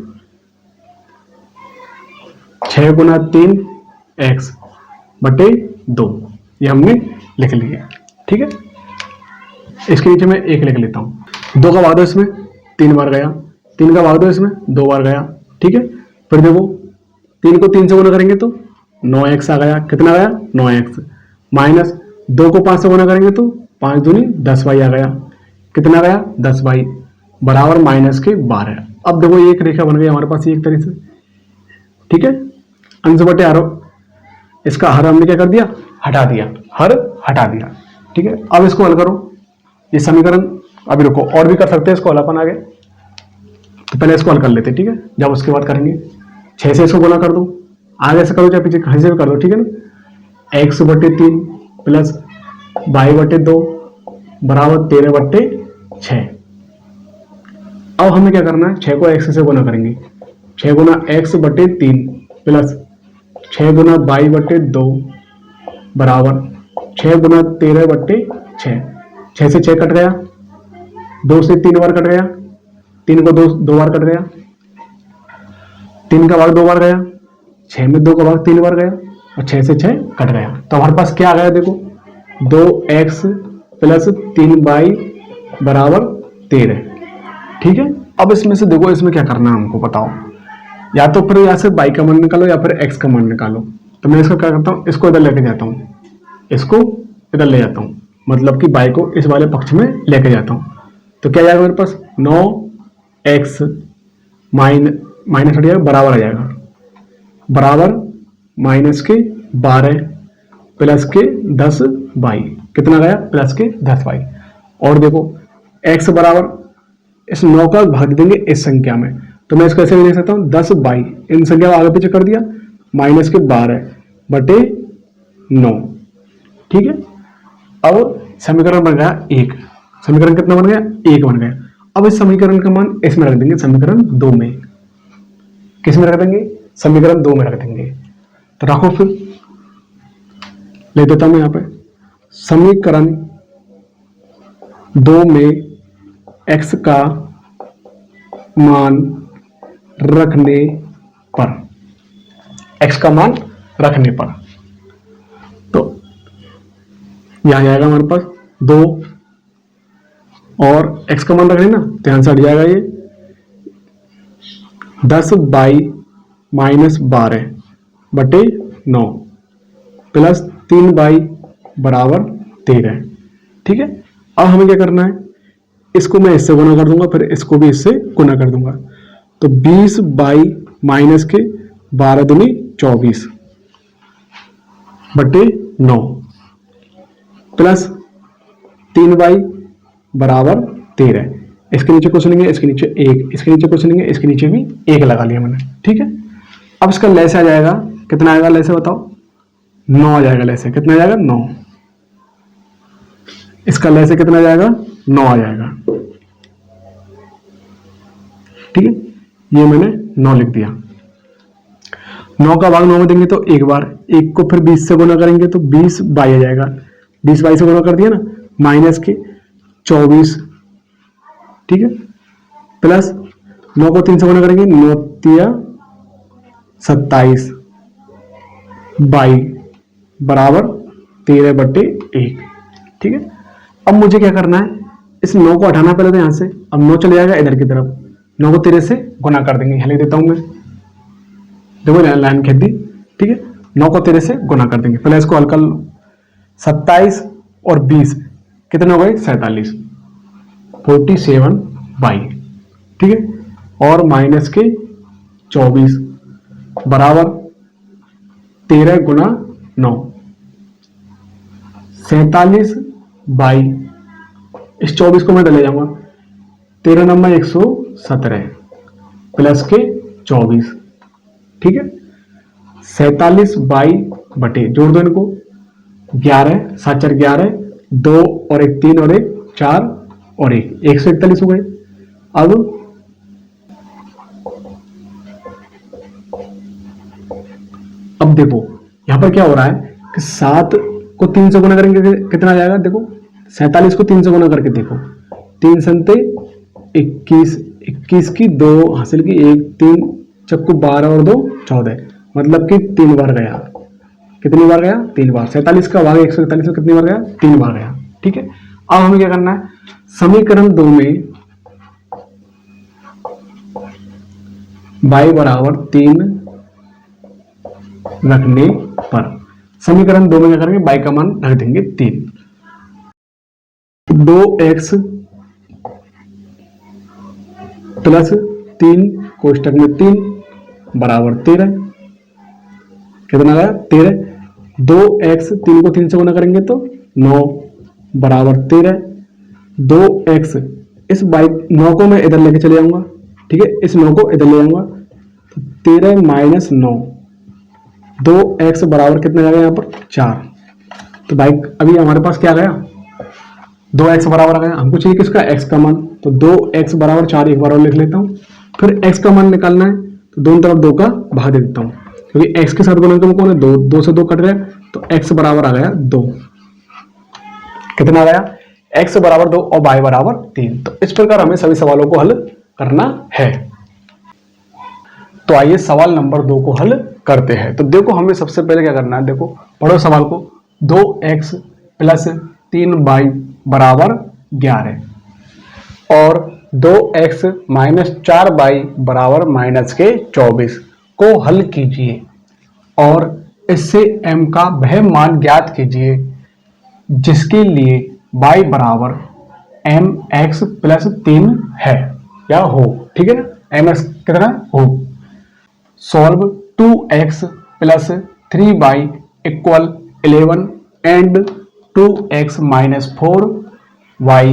6 गुना 3 x बटे 2, ये हमने लिख लिया, ठीक है। इसके नीचे मैं 1 लिख लेता हूं, 2 का भाग दो इसमें 3 बार गया, 3 का भाग दो इसमें 2 बार गया, ठीक है। फिर देखो 3 को 3 से गुना करेंगे तो 9x आ गया, कितना गया 9x, माइनस 2 को 5 से गुना करेंगे तो 5 दूनी 10y आ गया, कितना गया 10y बराबर माइनस के 12। अब देखो एक रेखा बन गई हमारे पास एक तरीके से, ठीक है, अंश बटे हर, इसका हर हमने क्या कर दिया हटा दिया, हर हटा दिया, ठीक है। अब इसको हल करो, ये समीकरण अभी रुको और भी कर सकते हैं इसको हल अपन आगे, तो पहले इसको हल कर लेते, ठीक है, जब उसके बाद करेंगे 6 से इसको गुना कर दो, आगे से करो चाहे पीछे कहीं से भी कर दो, ठीक है ना, x बटे 3 प्लस y बटे 2 बराबर 13 बटे 6। अब हमें क्या करना है 6 को x से गुना करेंगे, 6 गुना x बटे 3 प्लस 6 गुना y बटे 2 बराबर 6 गुना 13 बटे 6, 6 से 6 कट गया, 2 से 3 बार कट गया, 3 को 2 बार कट गया, 3 का भाग 2 बार गया, 6 में 2 का भाग 3 बार गया और 6 से 6 कट गया। तो हमारे पास क्या आ गया देखो 2x प्लस 3y बराबर 13, ठीक है। अब इसमें से देखो इसमें क्या करना है हमको बताओ, या तो फिर यहाँ से y का मान निकालो या फिर x का मान निकालो। तो मैं इसको क्या करता हूँ, इसको इधर लेके जाता हूँ, इसको इधर ले जाता हूँ, मतलब कि y को इस वाले पक्ष में लेके जाता हूँ। तो क्या जाएगा मेरे पास 9x माइनस हट जाएगा, बराबर आ जाएगा, बराबर माइनस के 12 प्लस के 10y, कितना गया प्लस के 10y। और देखो x बराबर इस 9 का भाग देंगे इस संख्या में, तो मैं इसको ऐसे भी लिख सकता हूँ 10y, इन संख्या को आगे पीछे कर दिया, माइनस के 12 बटे 9, ठीक है। अब समीकरण बन गया 1, समीकरण कितना बन गया 1 बन गया। अब इस समीकरण का मान इसमें रख देंगे, समीकरण 2 में, किस में रख देंगे समीकरण 2 में रख देंगे। तो रखो फिर ले देता हूं यहां पे। समीकरण 2 में x का मान रखने पर, x का मान रखने पर, तो यहां जाएगा हमारे पास 2 और x का मान रखने ना, ध्यान से हट जाएगा ये 10/-12 बटे 9 प्लस 3/13। ठीक है, अब हमें क्या करना है, इसको मैं इससे गुना कर दूंगा, फिर इसको भी इससे गुना कर दूंगा। तो 20/-12 दूनी 24 बटे 9 प्लस 3/13। इसके नीचे कुछ नहीं है, इसके नीचे 1, इसके नीचे कुछ नहीं है, इसके नीचे भी 1 लगा लिया मैंने। ठीक है, अब इसका लैसे आ जाएगा, कितना आएगा लैसे बताओ, 9 आ जाएगा लैसे, कितना आ जाएगा 9। इसका लैसे कितना आ जाएगा, 9 आ जाएगा। ठीक है, ये मैंने 9 लिख दिया। 9 का भाग 9 में देंगे तो एक बार, 1 को फिर 20 से गुना करेंगे तो 20/22 आ जाएगा। 20/22 से गुना कर दिया ना, माइनस के 24। ठीक है, प्लस 9 को 3 से गुना करेंगे, 9 27 22 बराबर 13/1। ठीक है, अब मुझे क्या करना है, इस 9 को हटाना पहले तो यहां से। अब 9 चले जाएगा इधर की तरफ, 9 को 13 से गुना कर देंगे, यहां लिख देता हूं मैं, देखो लाइन खींच दी। ठीक है, 9 को 13 से गुना कर देंगे, पहले इसको हल कर लो। 27 और 20 कितने हो गए, 47, 47/22। ठीक है, और माइनस के 24 बराबर 13 गुना 9, 47/22। इस 24 को मैं ले जाऊंगा, 13 नंबर 117 प्लस के 24। ठीक है, 47/22 बटे, जोड़ दो इनको, 11 7 4 11, 2 और 1 3 और 1 4 और 1 141 हो गए। अब देखो यहां पर क्या हो रहा है कि 7 को 3 से गुना करेंगे कितना आ जाएगा, देखो 47 को 3 से गुना करके देखो, 3 संते 21, 21 की 2 हासिल की 1, 3 चक्कू 12 और 2 14, मतलब कि 3 बार गया। कितनी बार गया, 3 बार। 47 का भाग 141 में कितनी बार गया, 3 बार गया। ठीक है, अब हमें क्या करना है, समीकरण 2 में y बराबर 3 रखने पर, समीकरण 2 में क्या करेंगे, y का मान रख देंगे 3। 2x प्लस 3 कोष्टक में 3 बराबर 13, कितना आया 13। 2x 3 को 3 से गुना करेंगे तो 9 बराबर 13। 2x, इस 9 को मैं इधर लेके चले जाऊंगा। ठीक है, इस 9 को इधर ले जाऊंगा तो 13 माइनस 9, 2x बराबर कितना आ गया यहाँ पर 4। तो भाई अभी हमारे पास क्या गया, 2x बराबर आ गया। हमको चाहिए किसका, x का मान, तो 2x बराबर 4 एक बार और लिख लेता हूँ। फिर x का मान निकालना है तो दोनों तरफ 2 का भाग दे देता हूँ, क्योंकि x के साथ गुणन कौन है 2, 2 से 2 कट गया तो x बराबर आ गया 2। कितना आ गया, x बराबर 2 और y बराबर 3। तो इस प्रकार हमें सभी सवालों को हल करना है। तो आइए सवाल नंबर 2 को हल करते हैं। तो देखो हमें सबसे पहले क्या करना है, देखो पढ़ो सवाल को। 2x प्लस 3y बराबर 11 और 2x माइनस 4y बराबर माइनस के 24 को हल कीजिए और इससे m का वह मान ज्ञात कीजिए जिसके लिए y बराबर mx प्लस 3 है या हो। ठीक है ना, mx कितना हो। Solve 2x plus 3y equal 11 and 2x minus 4y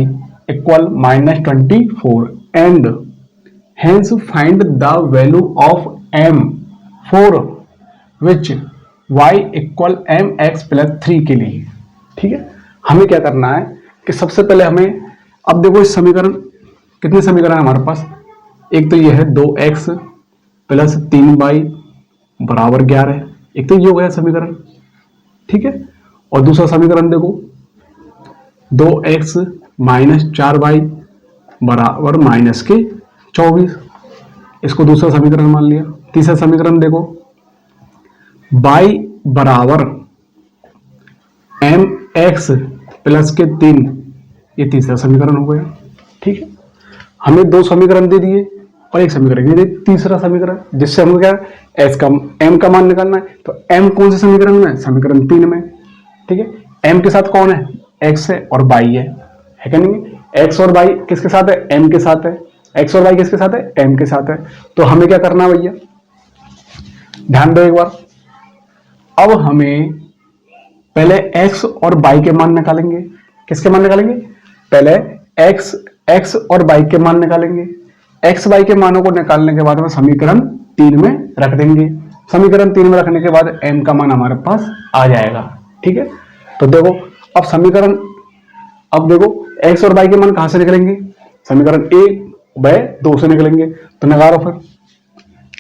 equal minus 24 and hence find the value of m for which y equal mx plus 3 के लिए। ठीक है, हमें क्या करना है कि सबसे पहले हमें, अब देखो इस समीकरण, कितने समीकरण है हमारे पास, एक तो यह है 2x प्लस 3y बराबर 11, एक तो ये हो गया समीकरण। ठीक है, और दूसरा समीकरण देखो 2x माइनस 4y बराबर माइनस के 24, इसको दूसरा समीकरण मान लिया। तीसरा समीकरण देखो y बराबर mx प्लस के 3, ये तीसरा समीकरण हो गया। ठीक है, हमें दो समीकरण दे दिए और एक समीकरण ये तीसरा समीकरण, जिससे हमें क्या एस का m का मान निकालना है। तो m कौन से समीकरण में? समीकरण 3 में। ठीक है, m के साथ कौन है? x है और y है क्या नहीं? x और y किसके साथ है? m के साथ है। x और y किसके साथ है? m के साथ है। तो हमें क्या करना है भैया, ध्यान दो एक बार। अब हमें पहले x और y के मान निकालेंगे। किसके मान निकालेंगे? पहले x और y के मान निकालेंगे। x y के मानों को निकालने के बाद हम समीकरण 3 में रख देंगे। समीकरण 3 में रखने के बाद m का मान हमारे पास आ जाएगा। ठीक है, तो देखो अब समीकरण, अब देखो x और y के मान कहां से निकलेंगे? समीकरण a व 2 से निकलेंगे। तो निकालो फिर।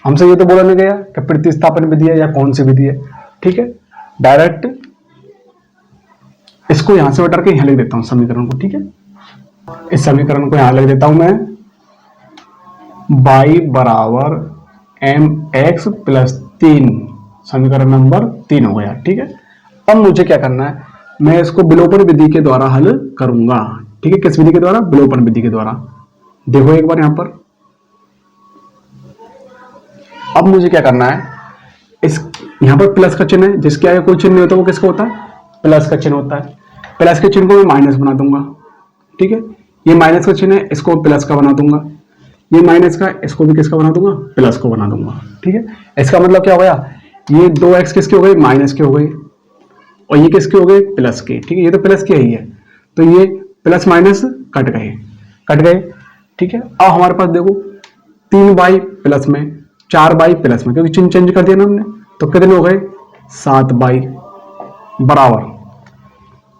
हमसे ये तो बोला नहीं गया कि प्रतिस्थापन विधि है या कौन सी विधि है। ठीक है, डायरेक्ट इसको यहां से हटा के यहां लिख देता हूं समीकरण को। ठीक है, इस समीकरण को यहां लिख देता हूं मैं, y बराबर mx प्लस 3, समीकरण नंबर 3 हो गया। ठीक है, अब मुझे क्या करना है, मैं इसको विलोपन विधि के द्वारा हल करूंगा। ठीक है, किस विधि के द्वारा? विलोपन विधि के द्वारा। देखो एक बार यहां पर, अब मुझे क्या करना है, इस यहां पर प्लस का चिन्ह है, जिसके आगे कोई चिन्ह नहीं होता वो किसका होता है? प्लस का चिन्ह होता है। प्लस के चिन्ह को मैं माइनस बना दूंगा। ठीक है, ये माइनस का चिन्ह है, इसको प्लस का बना दूंगा। ये माइनस का, इसको भी किसका बना दूंगा? प्लस को बना दूंगा। ठीक है, इसका मतलब क्या हो गया, ये 2x किसके हो गए? माइनस के हो गए, और ये किसके हो गए? प्लस के। ठीक है, ये तो प्लस के ही है, तो ये प्लस माइनस कट गए। ठीक है, अब हमारे पास देखो 3y प्लस में 4y प्लस में, क्योंकि चिन्ह चेंज कर दिया ना हमने, तो कितने हो गए? 7y बराबर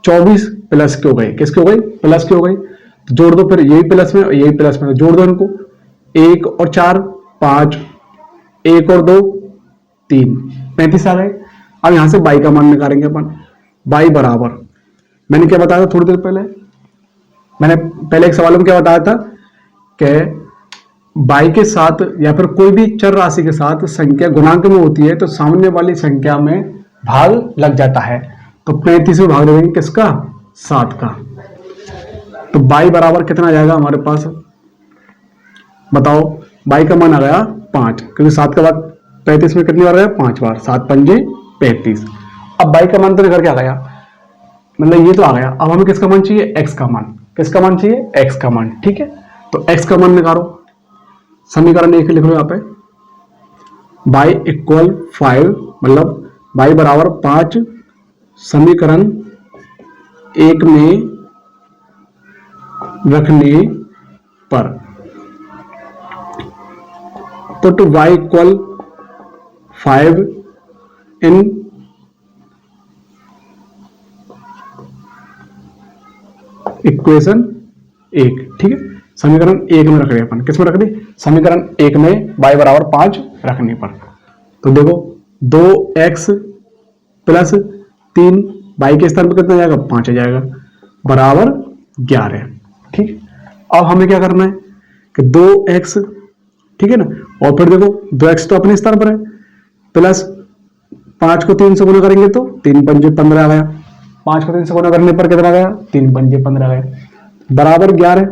24 प्लस के हो गए। किसके हो गए? प्लस के हो गए। तो जोड़ दो फिर, यही प्लस में और यही प्लस में, जोड़ दो इनको। 1 और 4 5, 1 और 2 3, 35 आ गए। अब यहां से y का मान निकालेंगे अपन। y बराबर, मैंने क्या बताया था थोड़ी देर पहले? मैंने पहले एक सवाल में क्या बताया था कि y के साथ या फिर कोई भी चर राशि के साथ संख्या गुणांक में होती है तो सामने वाली संख्या में भाग लग जाता है। तो 35 में भाग देंगे किसका? 7 का। तो y बराबर कितना आ जाएगा हमारे पास? बताओ, y का मान आ गया 5, क्योंकि 7 के बाद 35 में कितनी बार गया? 5 बार। 7 पंजे 35। अब y का मान तो निकल के आ गया, मतलब ये तो आ गया। अब हमें किसका मान चाहिए? x का मान। किसका मान चाहिए? x का मान। ठीक है, तो x का मान निकालो। समीकरण 1 लिख लो यहाँ पे, y इक्वल 5, मतलब y बराबर 5 समीकरण 1 में रखने पर, तो y इक्वल 5 इन इक्वेशन 1। ठीक है, समीकरण 1 में रख रहे अपन। किस में रख दी? समीकरण 1 में y बराबर 5 रखने पर। तो देखो 2x प्लस 3, y के स्थान पर कितना जाएगा? 5 आ जाएगा, बराबर 11। ठीक, अब हमें क्या करना है कि 2x, ठीक है ना, और फिर देखो 2x तो अपने स्थान पर है, प्लस 5 को 3 से गुना करेंगे तो 3 पंजे 15 आ गया। 5 को 3 से गुना करने पर कितना गया? 3 पंजे 15 गया, बराबर 11।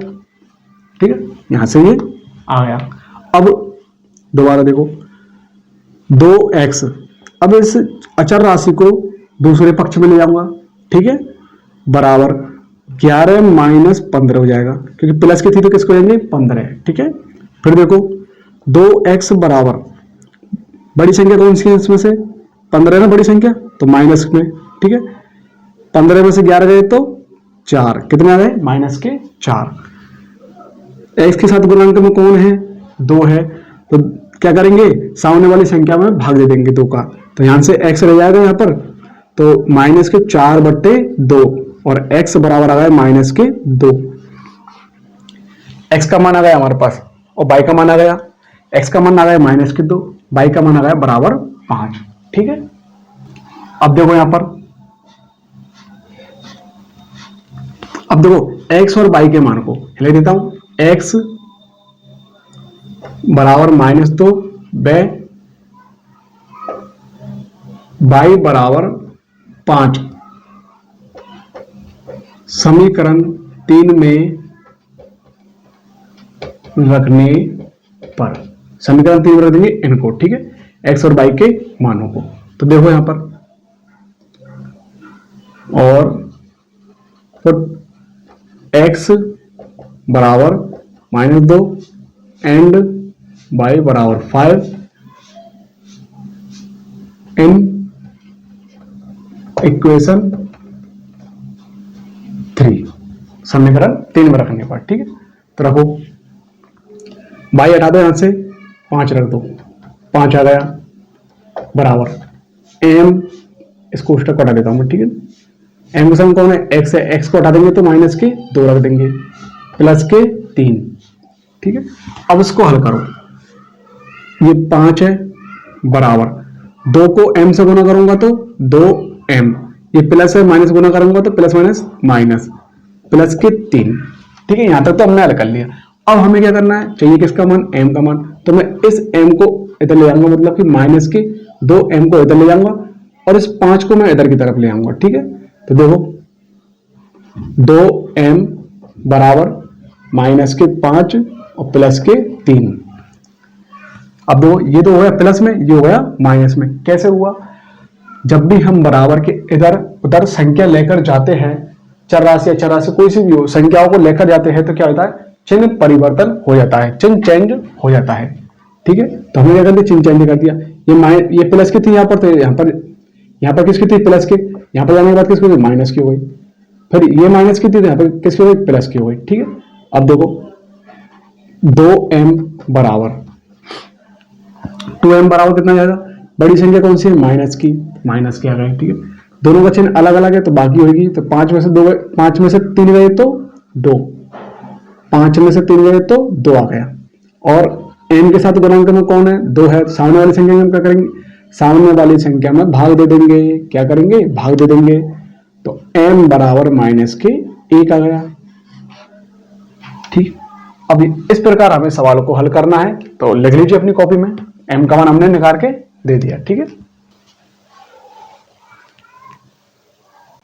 ठीक है, यहां से ये आ गया। अब दोबारा देखो 2x, अब इस अचर राशि को दूसरे पक्ष में ले जाऊंगा। ठीक है, बराबर 11 माइनस 15 हो जाएगा, क्योंकि प्लस की थी तो किसको लेंगे? 15। ठीक है, फिर देखो 2x बराबर, बड़ी संख्या कौन सी है इसमें से? 15 ना बड़ी संख्या, तो माइनस में। ठीक है, 15 में से 11 गए तो 4, कितने आ गए? माइनस के 4। x के साथ गुणांक में कौन है? 2 है, तो क्या करेंगे? सामने वाली संख्या में भाग दे देंगे 2 का, तो यहां से x रह जाएगा यहाँ पर, तो माइनस के 4/2, और x बराबर आ गया माइनस के 2। x का मान आ गया हमारे पास, और y का मान आ गया, x का मान आ गया माइनस के 2, y का मान आ गया बराबर 5। ठीक है, अब देखो यहां पर अब देखो एक्स और वाई के मान को लिख देता हूं, एक्स बराबर -2 व वाई बराबर 5 समीकरण 3 में रखने पर, समीकरण 3 में रख देंगे इनको, ठीक है, एक्स और वाई के मानों को। तो देखो यहां पर, और एक्स बराबर -2 एंड वाई बराबर 5 इन इक्वेशन 3, समीकरण 3 में रखने पर, ठीक है। तो रखो, वाई हटा दो यहां से, 5 रख दो, 5 आ गया बराबर एम, इसको उसका हटा देता हूं मैं, ठीक है। एम का सम कौन है, एक्स है, एक्स को हटा देंगे तो माइनस के 2 रख देंगे, प्लस के 3, ठीक है। अब इसको हल करो, ये 5 है बराबर 2 को m से गुना करूंगा तो 2m, ये प्लस है, माइनस गुना करूंगा तो प्लस माइनस माइनस, प्लस के 3, ठीक है। यहां तक तो हमने हल कर लिया। अब हमें क्या करना है, चाहिए किसका मान, m का मान। तो मैं इस m को इधर ले जाऊंगा, मतलब कि माइनस के 2m को इधर ले जाऊंगा और इस 5 को मैं इधर की तरफ ले आऊंगा, ठीक है। तो देखो 2m बराबर माइनस के 5 और प्लस के 3। अब देखो ये तो हो गया प्लस में, ये हो गया माइनस में। कैसे हुआ, जब भी हम बराबर के इधर उधर संख्या लेकर जाते हैं, चर राशि या चर राशि कोई सी भी हो, संख्याओं को लेकर जाते हैं तो क्या होता है, चिन्ह परिवर्तन हो जाता है, चिन्ह चेंज हो जाता है, ठीक है। तो हमने क्या कर दिया, चिन्ह चेंज कर दिया। ये प्लस की थी यहाँ पर, तो यहाँ पर किसकी थी, प्लस की, यहाँ पर जाने के बाद किसकी हुई, माइनस की हो गई। फिर ये माइनस की थी तो यहाँ पर किसकी हो गई, प्लस की हो गई, ठीक है। अब देखो 2m बराबर 2m बराबर कितना जाएगा, बड़ी संख्या कौन सी है, माइनस की, माइनस की आ गई, ठीक है। दोनों का चिन्ह अलग अलग है तो बाकी होगी, तो 5 में से 3 गए तो 2, 5 में से 3 गए तो 2 आ गया। और n के साथ गुणांक में कौन है, 2 है, तो सामने वाली संख्या में हम क्या करेंगे, सामने वाली संख्या में भाग दे देंगे, क्या करेंगे, भाग दे देंगे। तो m बराबर माइनस के 1 आ गया, ठीक। अब इस प्रकार हमें सवालों को हल करना है, तो लिख लीजिए अपनी कॉपी में, m का मान हमने निकाल के दे दिया, ठीक है।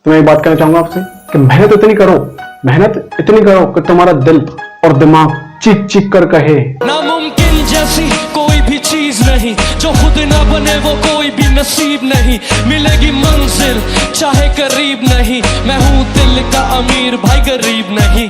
तो मैं एक बात कहना चाहूंगा आपसे कि मेहनत इतनी करो कि तुम्हारा दिल और दिमाग चीख चीख कर कहे, नामुमकिन जैसी कोई भी चीज नहीं, जो खुद ना बने वो कोई भी नसीब नहीं, मिलेगी मंजिल चाहे करीब नहीं, मैं हूँ दिल का अमीर भाई गरीब नहीं।